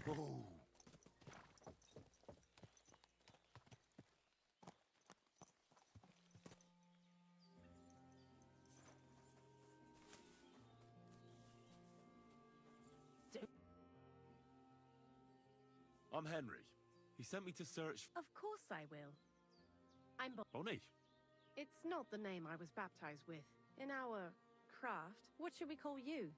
S5: Whoa! I'm Henry. He sent me to search
S14: Of course I will. I'm
S5: Bonnie.
S14: It's not the name I was baptized with. In our craft, what should we call you?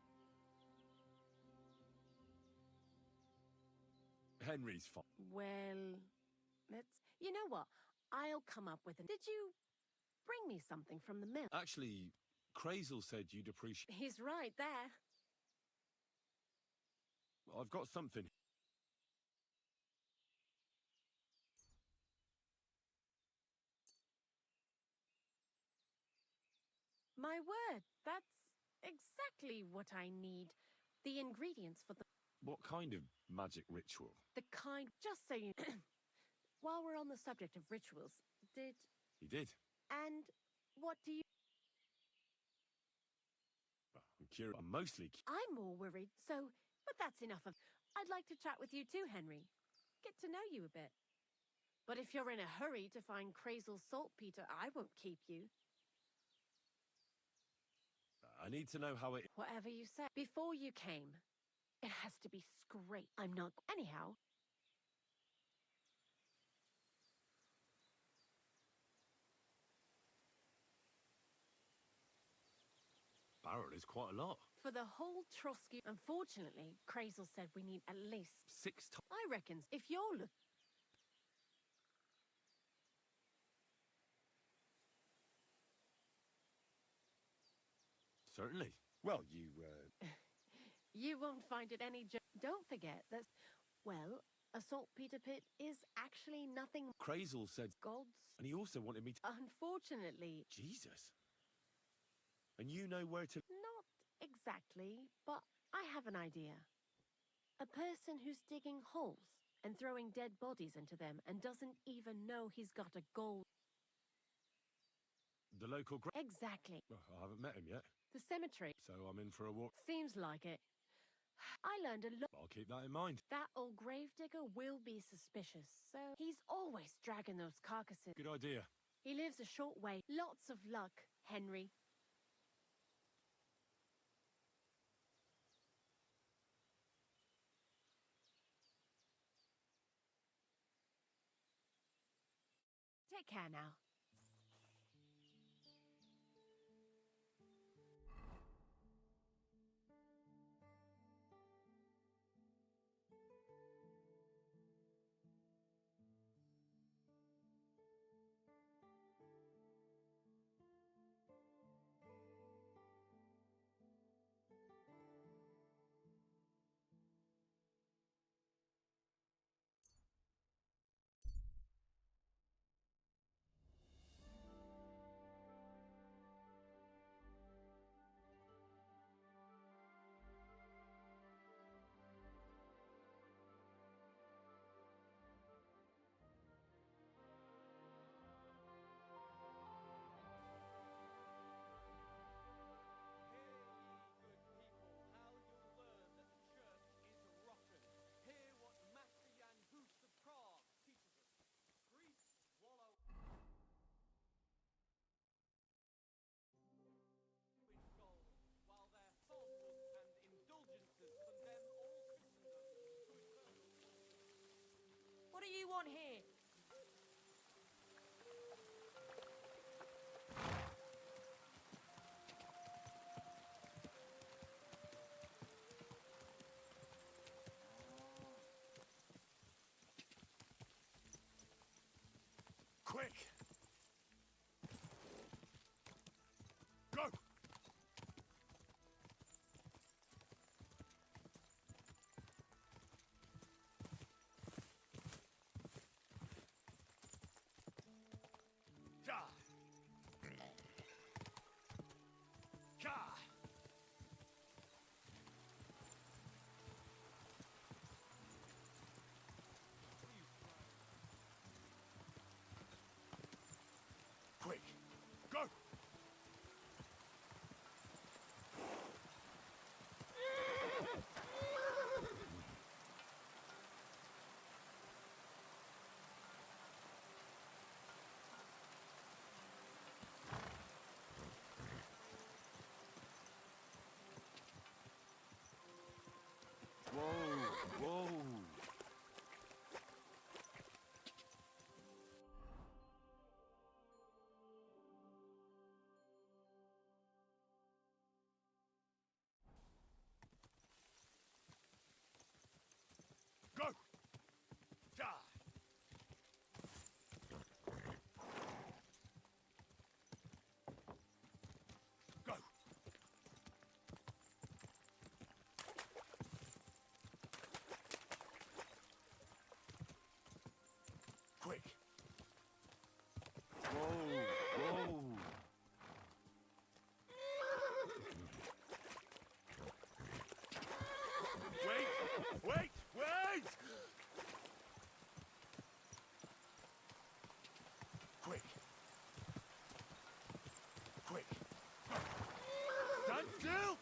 S5: Henry's fine.
S14: Well, let's... You know what? I'll come up with it. Did you bring me something from the mill?
S5: Actually, Crazel said you'd appreciate.
S14: He's right there.
S5: I've got something.
S14: My word, that's exactly what I need. The ingredients for the...
S5: What kind of magic ritual?
S14: The kind... Just so you... While we're on the subject of rituals, did...
S5: He did.
S14: And what do you...
S5: I'm curious. I'm mostly
S14: I'm more worried, so... But that's enough of... I'd like to chat with you too, Henry. Get to know you a bit. But if you're in a hurry to find Crazel's saltpeter, I won't keep you.
S5: I need to know how it...
S14: Whatever you say. Before you came, it has to be scraped. I'm not... Anyhow...
S5: Barrel is quite a lot.
S14: For the whole Trosky... Unfortunately, Crazel said we need at least...
S5: 6 times.
S14: I reckon if you're look...
S5: Certainly. Well, you,
S14: You won't find it any... Don't forget that... Well, a saltpeter pit is actually nothing...
S5: Crazel said...
S14: Gods...
S5: And he also wanted me to...
S14: Unfortunately...
S5: Jesus. And you know where to...
S14: Not exactly, but I have an idea. A person who's digging holes and throwing dead bodies into them and doesn't even know he's got a gold...
S5: The local...
S14: Exactly.
S5: Well, I haven't met him yet.
S14: The cemetery.
S5: So I'm in for a walk.
S14: Seems like it. I learned a lot.
S5: I'll keep that in mind.
S14: That old gravedigger will be suspicious, so he's always dragging those carcasses.
S5: Good idea.
S14: He lives a short way. Lots of luck, Henry. Take care now.
S4: do you want here?
S5: Quick! Go! Ja! Ja! Quick! Go! Whoa! Whoa! Go! Ja! Go! Quick! Whoa! Whoa! Wait! Wait! Wait! Quick! Quick! Stand still!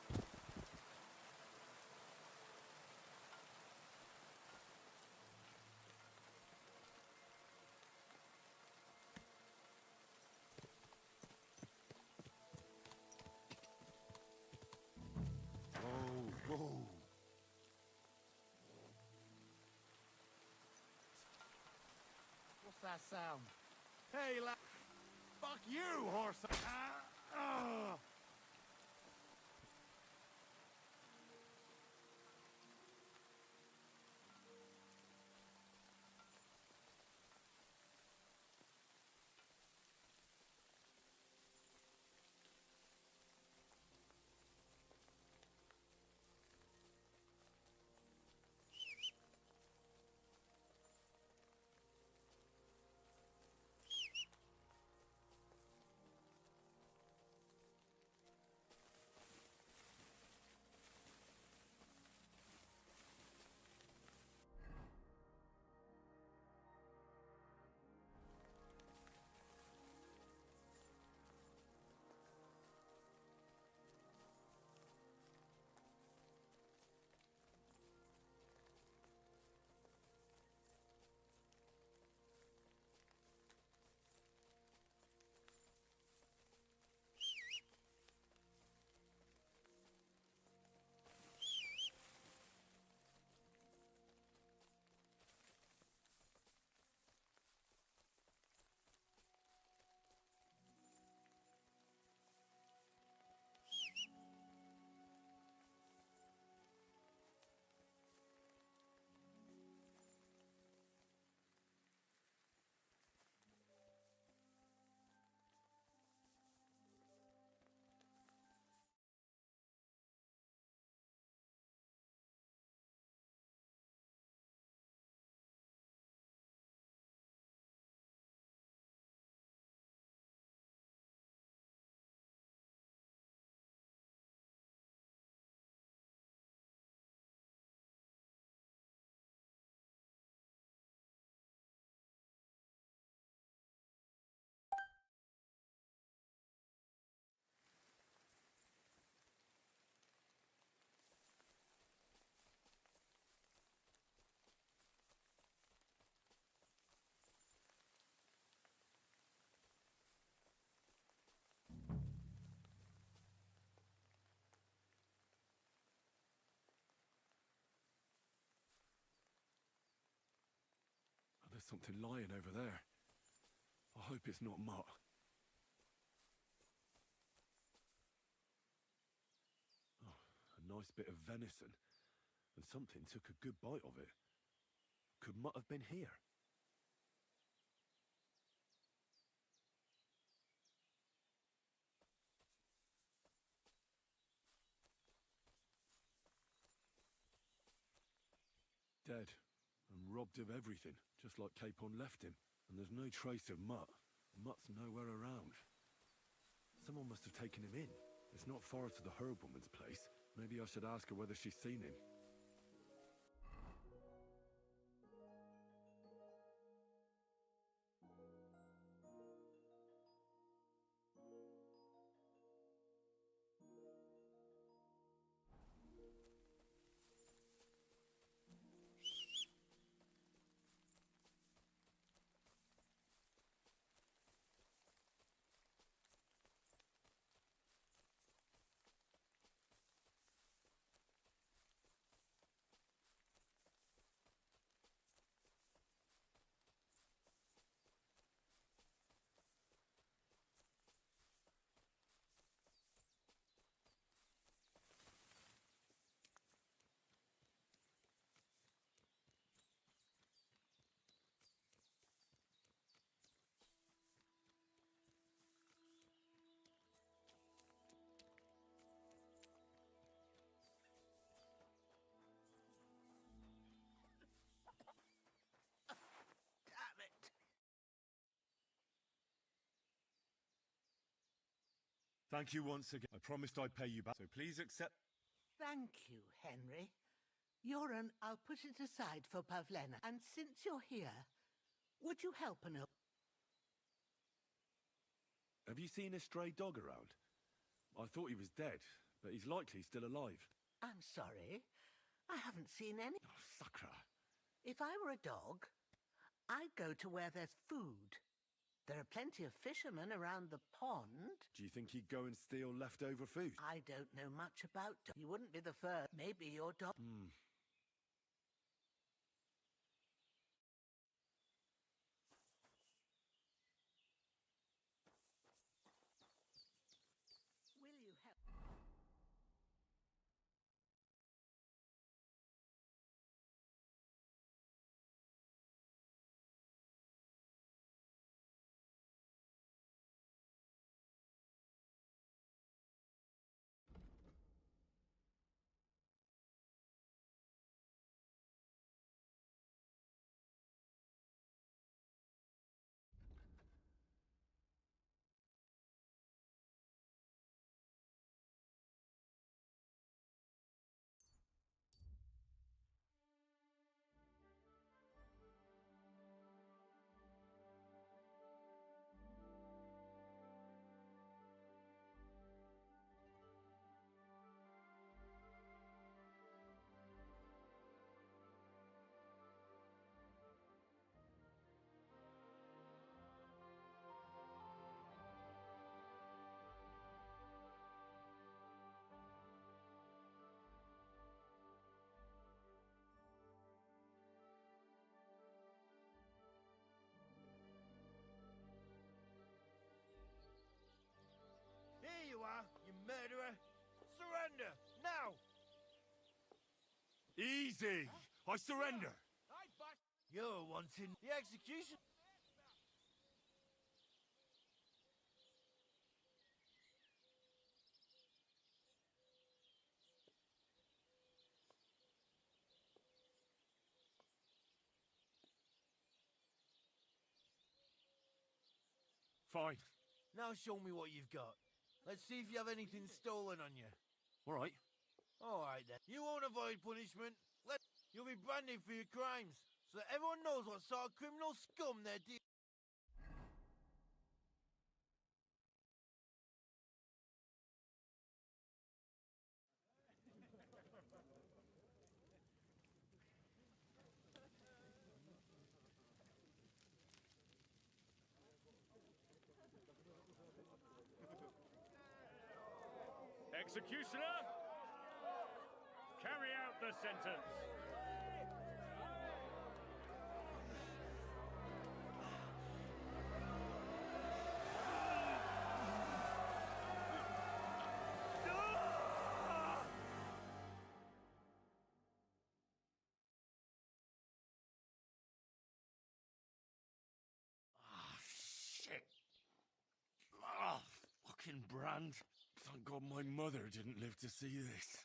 S5: Whoa! Whoa!
S6: What's that sound? Hey, fuck you, horse!
S5: something lying over there. I hope it's not Mutt. Oh, a nice bit of venison. And something took a good bite of it. Could Mutt have been here? Dead. And robbed of everything, just like Capon left him. And there's no trace of Mutt. Mutt's nowhere around. Someone must have taken him in. It's not far to the herb woman's place. Maybe I should ask her whether she's seen him. Thank you once again. I promised I'd pay you back, so please accept...
S15: Thank you, Henry. Yoran, I'll put it aside for Pavlena. And since you're here, would you help an...
S5: Have you seen a stray dog around? I thought he was dead, but he's likely still alive.
S15: I'm sorry. I haven't seen any...
S5: Oh, Sakra.
S15: If I were a dog, I'd go to where there's food. There are plenty of fishermen around the pond.
S5: Do you think he'd go and steal leftover food?
S15: I don't know much about dogs. You wouldn't be the first. Maybe your dog... Will you help?
S6: Here you are, you murderer. Surrender, now!
S5: Easy! I surrender!
S6: You're wanting the execution.
S5: Fine.
S6: Now show me what you've got. Let's see if you have anything stolen on you.
S5: All right.
S6: All right then. You won't avoid punishment. You'll be branded for your crimes, so that everyone knows what sort of criminal scum they're dealing.
S8: Executioner, carry out the sentence.
S6: fucking brand.
S5: Thank God my mother didn't live to see this.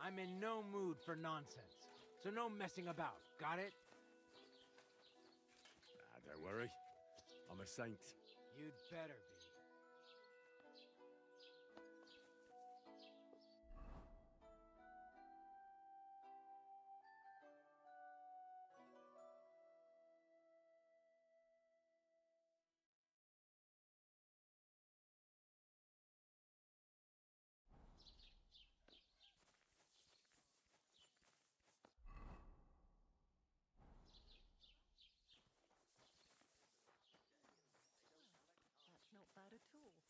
S13: I'm in no mood for nonsense, so no messing about. Got it?
S5: Don't worry. I'm a saint.
S13: You'd better be.
S1: That's not bad at all.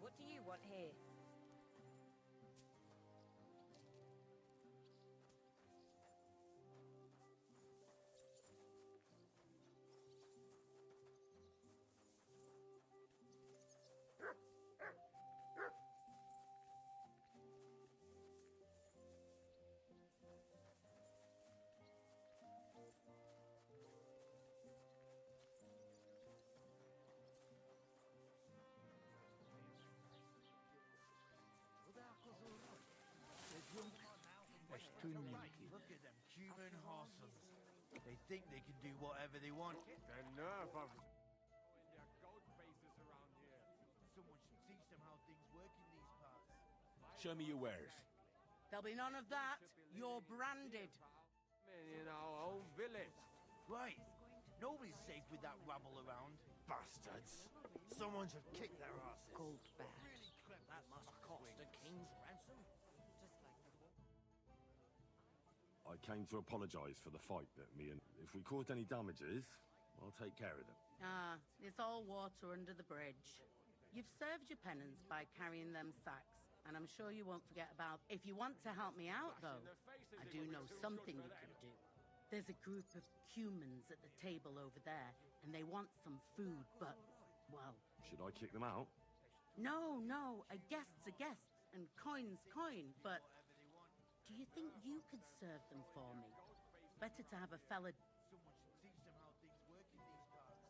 S4: What do you want here?
S6: Look at them Cuban horses. They think they can do whatever they want.
S7: The nerve of...
S6: Someone should teach them how things work in these parts.
S5: Show me your wares.
S15: There'll be none of that. You're branded.
S7: In our own village.
S6: Right. Nobody's safe with that rabble around. Bastards. Someone should kick their asses.
S15: Gold bag.
S6: Really crept
S15: That must cost a king's ransom.
S5: I came to apologise for the fight that me and... If we caused any damages, I'll take care of them.
S15: Ah, it's all water under the bridge. You've served your penance by carrying them sacks, and I'm sure you won't forget about... If you want to help me out, though, I do know something you can do. There's a group of humans at the table over there, and they want some food, but, well...
S5: Should I kick them out?
S15: No, a guest's a guest, and coin's coin, but... Do you think you could serve them for me? Better to have a fella...
S6: Someone should teach them how things work in these parts.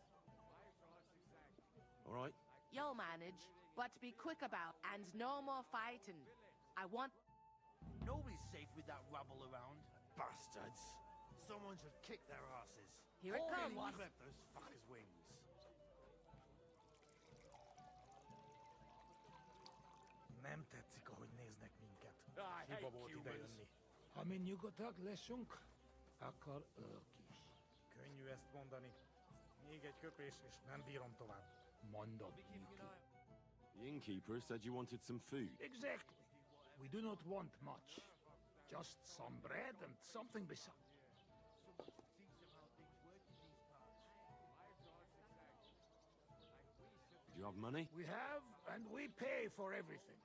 S5: All right.
S14: You'll manage, but be quick about and no more fighting. I want...
S6: Nobody's safe with that rabble around. Bastards. Someone should kick their asses.
S14: Here it comes.
S6: Clip those fuckers' wings.
S16: Nem tetszik, ahogy néznek minket.
S7: I hate
S16: Hiba volt
S7: Cubans.
S16: idejönni. Ha mi nyugodtak leszünk, akkor ők is. Könnyű ezt mondani. Még egy köpés, és nem bírom tovább. Mondod, Miki.
S5: The innkeeper said you wanted some food.
S16: Exactly. We do not want much. Just some bread and something beside.
S5: Do you have money?
S16: We have, and we pay for everything.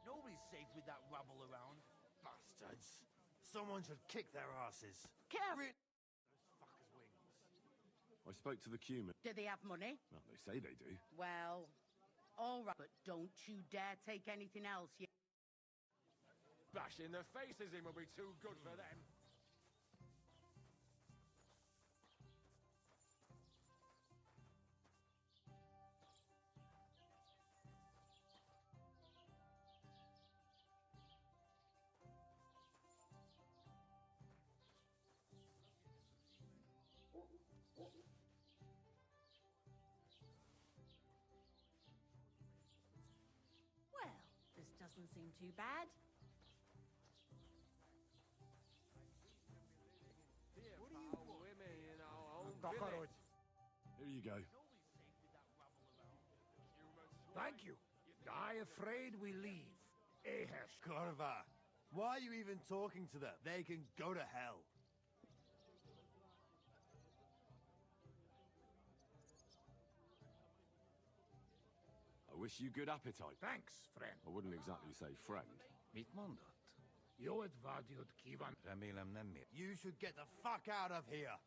S6: Nobody's safe with that rabble around. Bastards. Someone should kick their asses.
S15: Careful.
S5: I spoke to the Cuman.
S15: Do they have money?
S5: Well, they say they do.
S15: Well, all right. But don't you dare take anything else.
S7: Bashing their faces in will be too good for them.
S4: Well, this doesn't seem too bad.
S5: Here you go.
S16: Thank you. I afraid we leave. Ehesh.
S6: Corva, why are you even talking to them? They can go to hell.
S5: I wish you good appetite.
S16: Thanks, friend.
S5: I wouldn't exactly say friend.
S6: You should get the fuck out of here.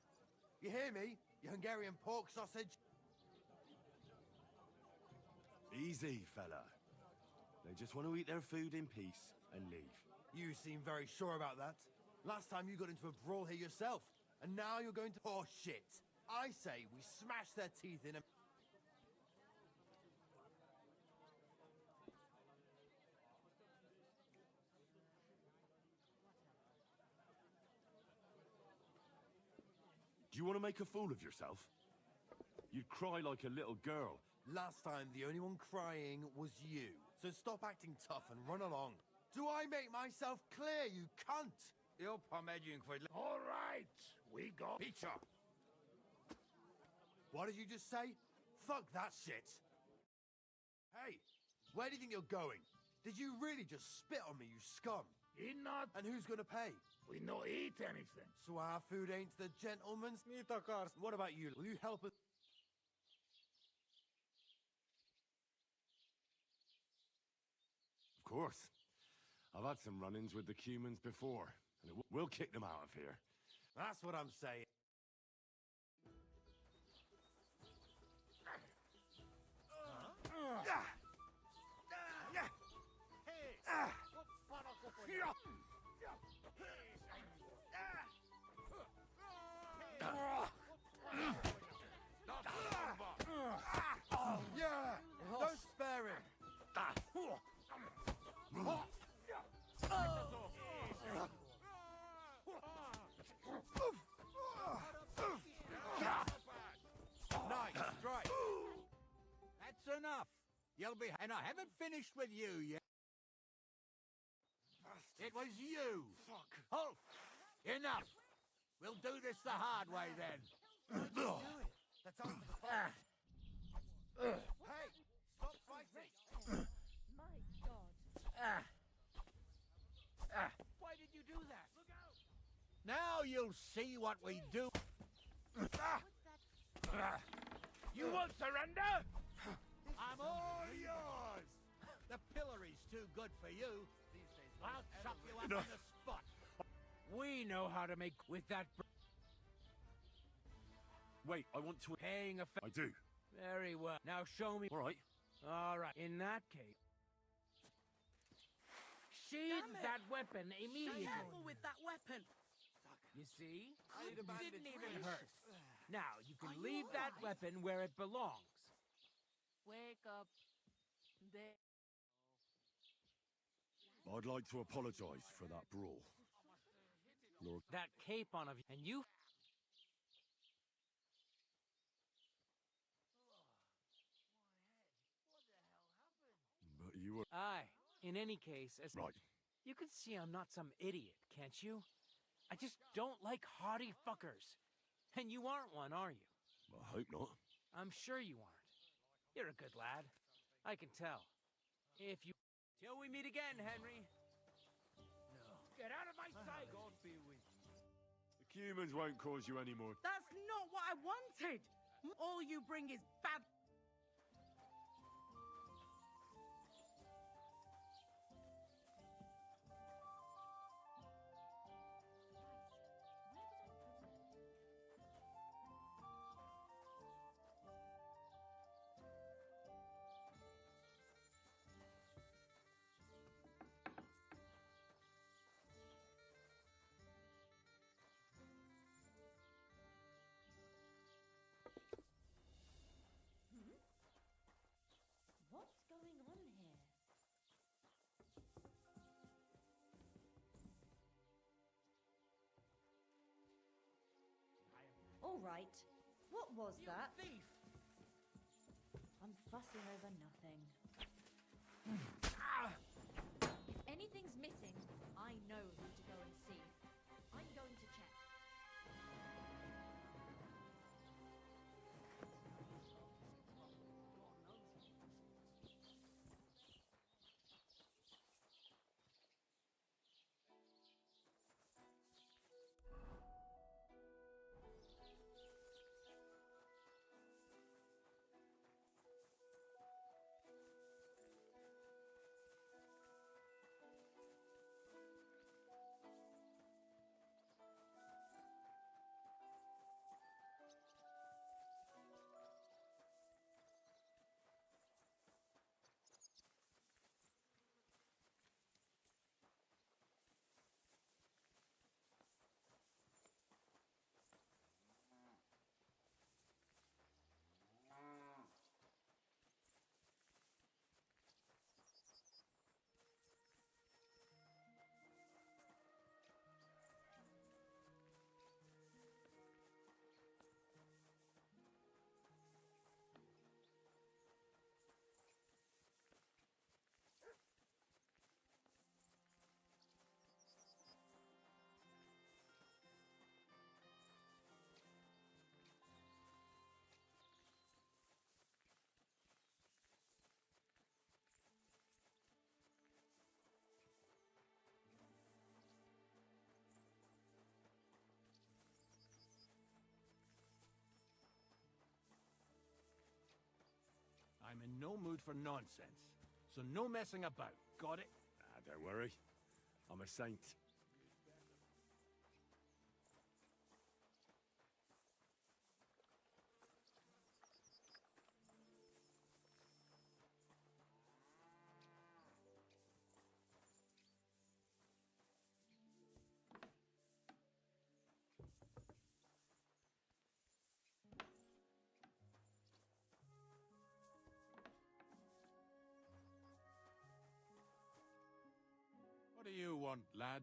S6: You hear me? You Hungarian pork sausage?
S5: Easy, fella. They just want to eat their food in peace and leave.
S6: You seem very sure about that. Last time you got into a brawl here yourself, and now you're going to... Oh, shit. I say we smash their teeth in and...
S5: Do you want to make a fool of yourself? You'd cry like a little girl.
S6: Last time, the only one crying was you. So stop acting tough and run along. Do I make myself clear, you cunt?
S16: All right, we go.
S6: Pizza. What did you just say? Fuck that shit. Hey, where do you think you're going? Did you really just spit on me, you scum?
S16: Not.
S6: And who's gonna pay?
S16: We no eat anything.
S6: So our food ain't the gentleman's? What about you? Will you help us?
S5: Of course. I've had some run-ins with the Cumans before, and we'll kick them out of here.
S6: That's what I'm saying. Yeah! Don't spare him! Nice strike!
S3: That's enough. You'll be... And I haven't finished with you yet. It was you.
S6: Fuck.
S3: Halt! Enough. We'll do this the hard way then.
S6: That's all for the fight. Hey! Stop fighting!
S4: My God.
S3: Why did you do that? Look out! Now you'll see what we do.
S16: You won't surrender?
S3: I'm all yours. The pillory's too good for you. I'll chop you up on the spot. We know how to make with that.
S5: Wait, I want to...
S3: Paying a...
S5: I do.
S3: Very well. Now show me.
S5: All right.
S3: All right. In that case... Sheathe that weapon immediately.
S15: Careful with that weapon.
S3: You see? It didn't even hurt. Now, you can leave that weapon where it belongs.
S4: Wake up. There.
S5: I'd like to apologize for that brawl. Lord...
S3: That cape on of you, and you...
S5: But you were...
S3: Aye. In any case, as...
S5: Right.
S3: You can see I'm not some idiot, can't you? I just don't like haughty fuckers. And you aren't one, are you?
S5: I hope not.
S3: I'm sure you aren't. You're a good lad. I can tell. If you... Till we meet again, Henry. No.
S16: Get out of my sight!
S3: God be with you.
S5: The Cumans won't cause you any more...
S15: That's not what I wanted. All you bring is bad...
S4: All right. What was that?
S3: Thief!
S4: I'm fussing over nothing. If anything's missing, I know who to go and see. I'm going to check.
S3: I'm in no mood for nonsense, so no messing about. Got it?
S5: Don't worry. I'm a saint.
S7: What do you want, lad?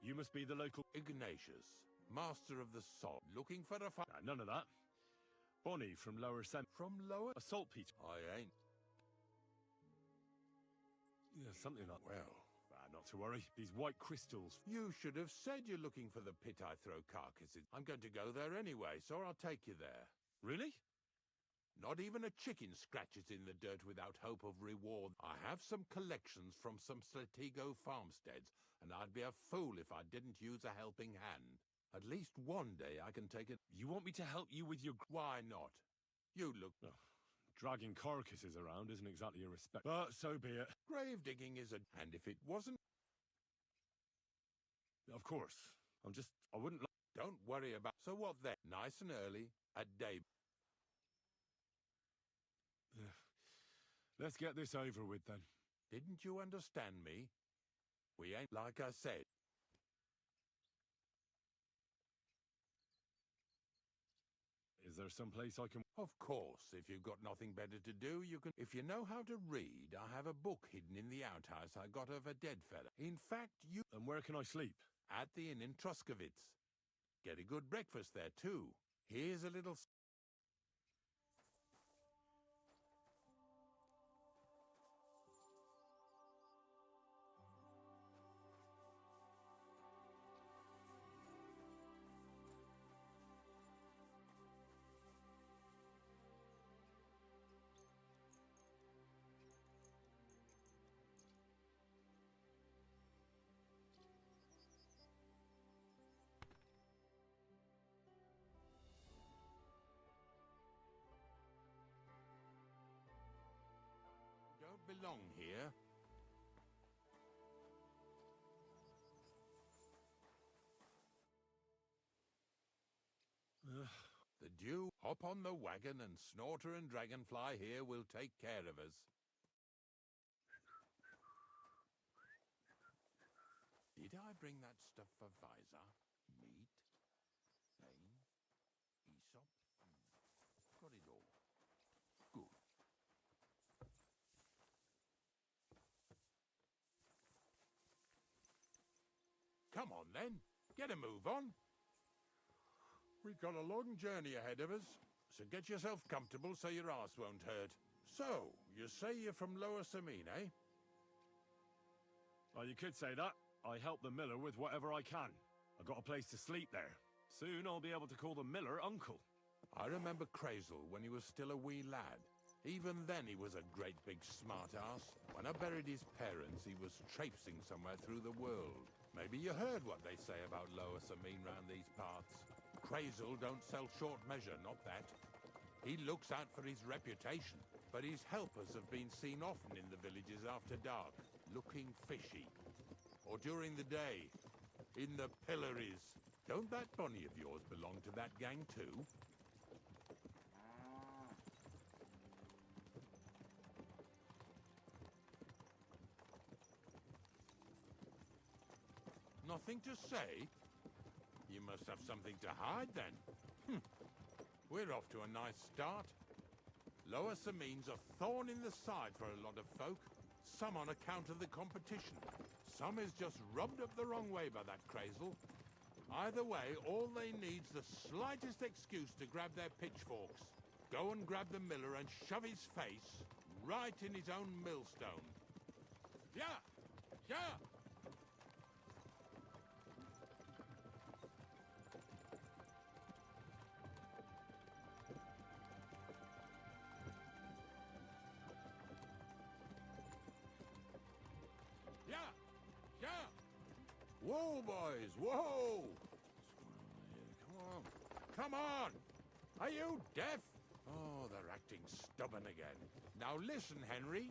S5: You must be the local
S7: Ignatius, master of the salt, looking for a
S5: none of that. Bonnie from Lower Sam.
S7: From Lower?
S5: A saltpeter.
S7: I ain't.
S5: Yeah, something like.
S7: Well,
S5: not to worry. These white crystals.
S7: You should have said you're looking for the pit I throw carcasses. I'm going to go there anyway, so I'll take you there.
S5: Really?
S7: Not even a chicken scratches in the dirt without hope of reward. I have some collections from some Stratego farmsteads, and I'd be a fool if I didn't use a helping hand. At least one day I can take it.
S5: You want me to help you with your...
S7: Why not? You look...
S5: Oh, dragging carcasses around isn't exactly a respect. But so be it.
S7: Grave digging is a... And if it wasn't...
S5: Of course. I wouldn't...
S7: Don't worry about... So what then? Nice and early, at day...
S5: Let's get this over with, then.
S7: Didn't you understand me? We ain't like I said.
S5: Is there some place I can...
S7: Of course, if you've got nothing better to do, you can... If you know how to read, I have a book hidden in the outhouse I got of a dead fella. In fact, you...
S5: And where can I sleep?
S7: At the inn in Truscovitz. Get a good breakfast there, too. Here's a little... belong here. The Jew, hop on the wagon and Snorter and Dragonfly here will take care of us. Did I bring that stuff for Visor? Meat? Pain? Aesop? Got it all. Good. Come on, then. Get a move on.
S17: We've got a long journey ahead of us, so get yourself comfortable so your arse won't hurt. So, you say you're from Lower Samine, eh?
S5: Oh, you could say that. I help the miller with whatever I can. I got a place to sleep there. Soon I'll be able to call the miller uncle.
S17: I remember Crazel when he was still a wee lad. Even then he was a great big smart-ass. When I buried his parents, he was traipsing somewhere through the world. Maybe you heard what they say about Lower Samine round these parts. Crazel don't sell short measure, not that. He looks out for his reputation, but his helpers have been seen often in the villages after dark, looking fishy. Or during the day, in the pillories. Don't that bunny of yours belong to that gang too? Nothing to say? You must have something to hide then. We're off to a nice start. Lower Samine's a thorn in the side for a lot of folk. Some on account of the competition. Some is just rubbed up the wrong way by that Crazel. Either way, all they need's the slightest excuse to grab their pitchforks. Go and grab the miller and shove his face right in his own millstone. Yeah! Yeah! Whoa, boys, whoa! Come on, come on! Are you deaf? Oh, they're acting stubborn again. Now listen, Henry.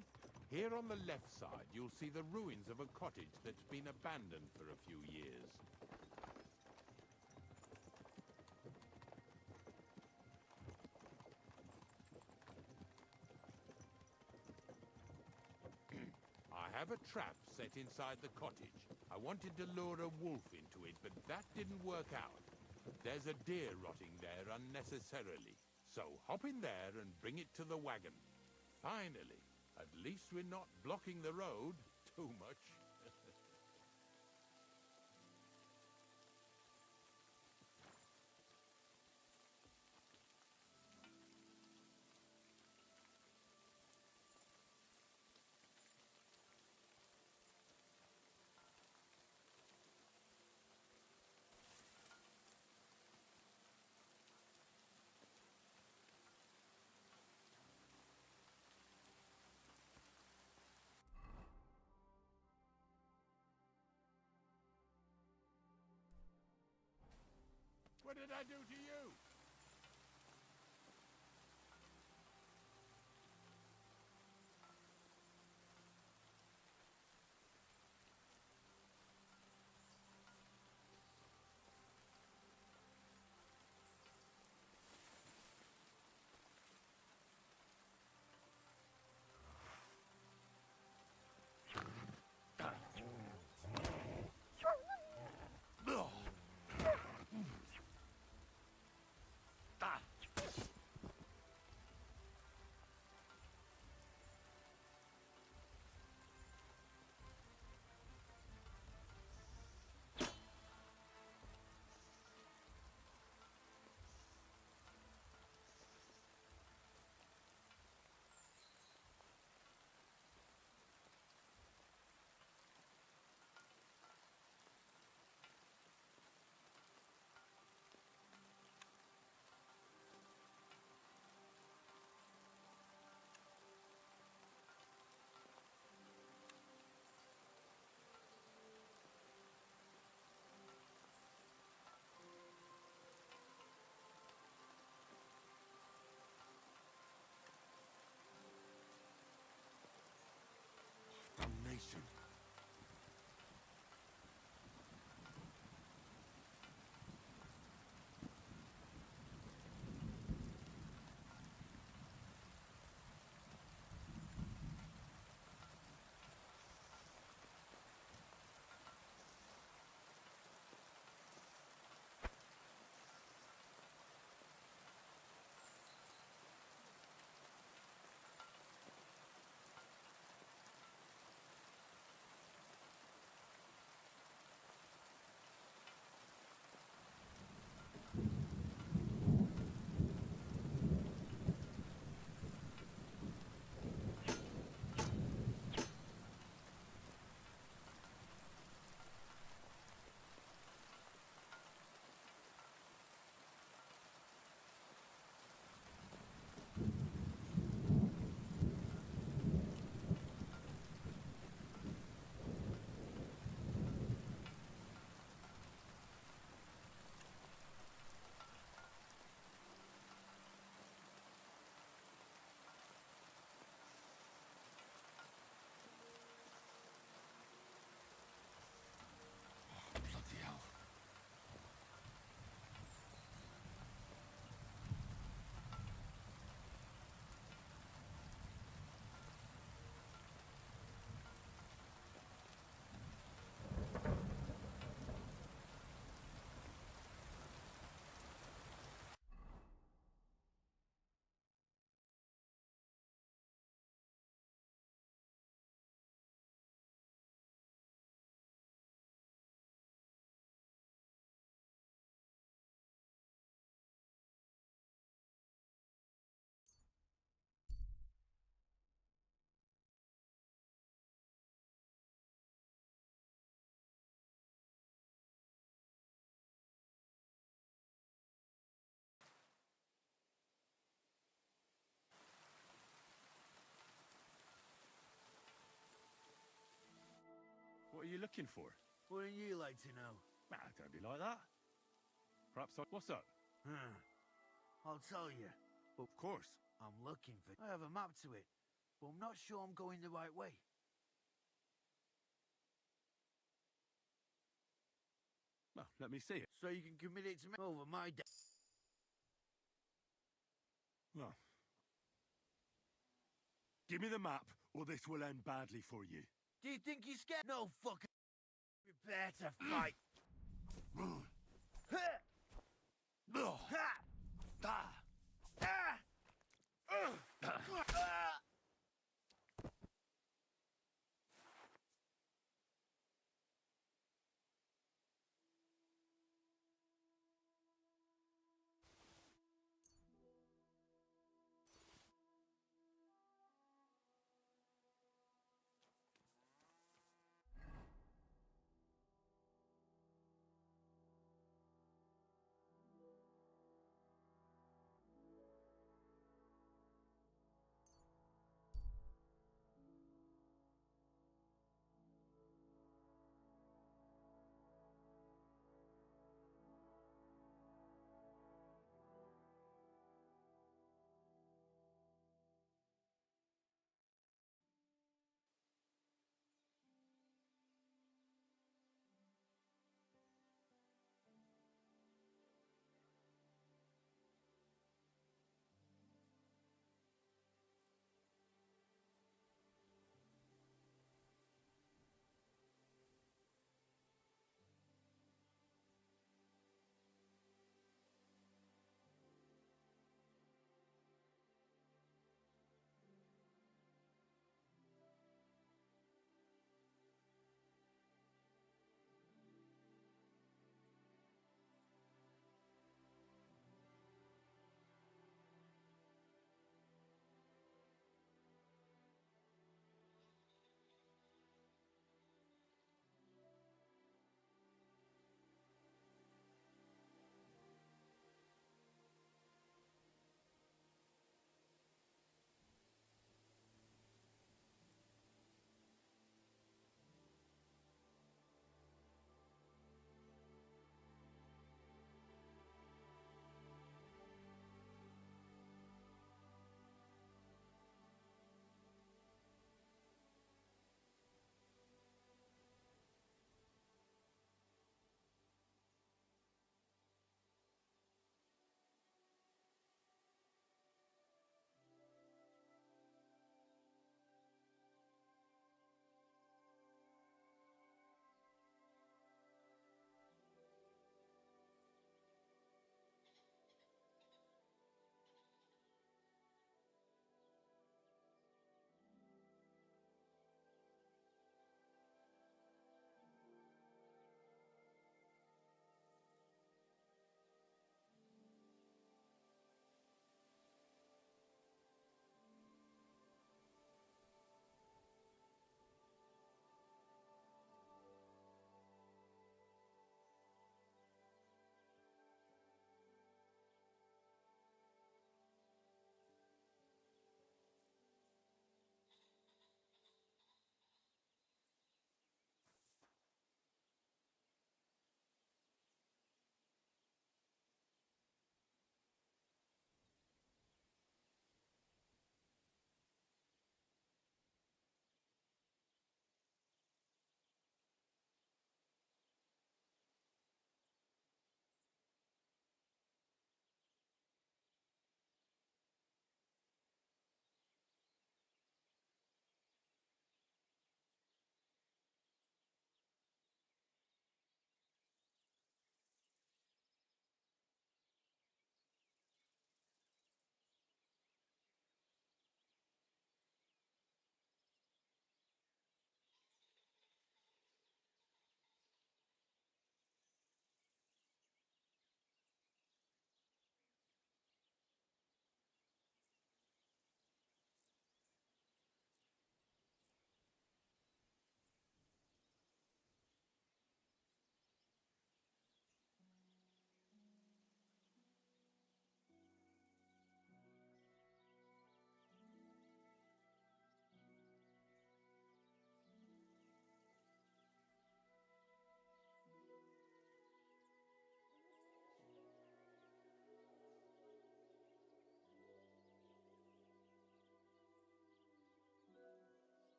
S17: Here on the left side, you'll see the ruins of a cottage that's been abandoned for a few years. I have a trap set inside the cottage. I wanted to lure a wolf into it, but that didn't work out. There's a deer rotting there unnecessarily. So hop in there and bring it to the wagon. Finally, at least we're not blocking the road too much. What did I do to you?
S5: you looking for?
S6: Wouldn't you like to know?
S5: Ah, don't be like that. Perhaps what's up?
S6: I'll tell you.
S5: Of course.
S6: I'm looking for... I have a map to it, but I'm not sure I'm going the right way.
S5: Well, let me see it.
S6: So you can commit it to me over my day.
S5: Well, give me the map, or this will end badly for you.
S6: Do you think you're scared? No fucking... Prepare to fight.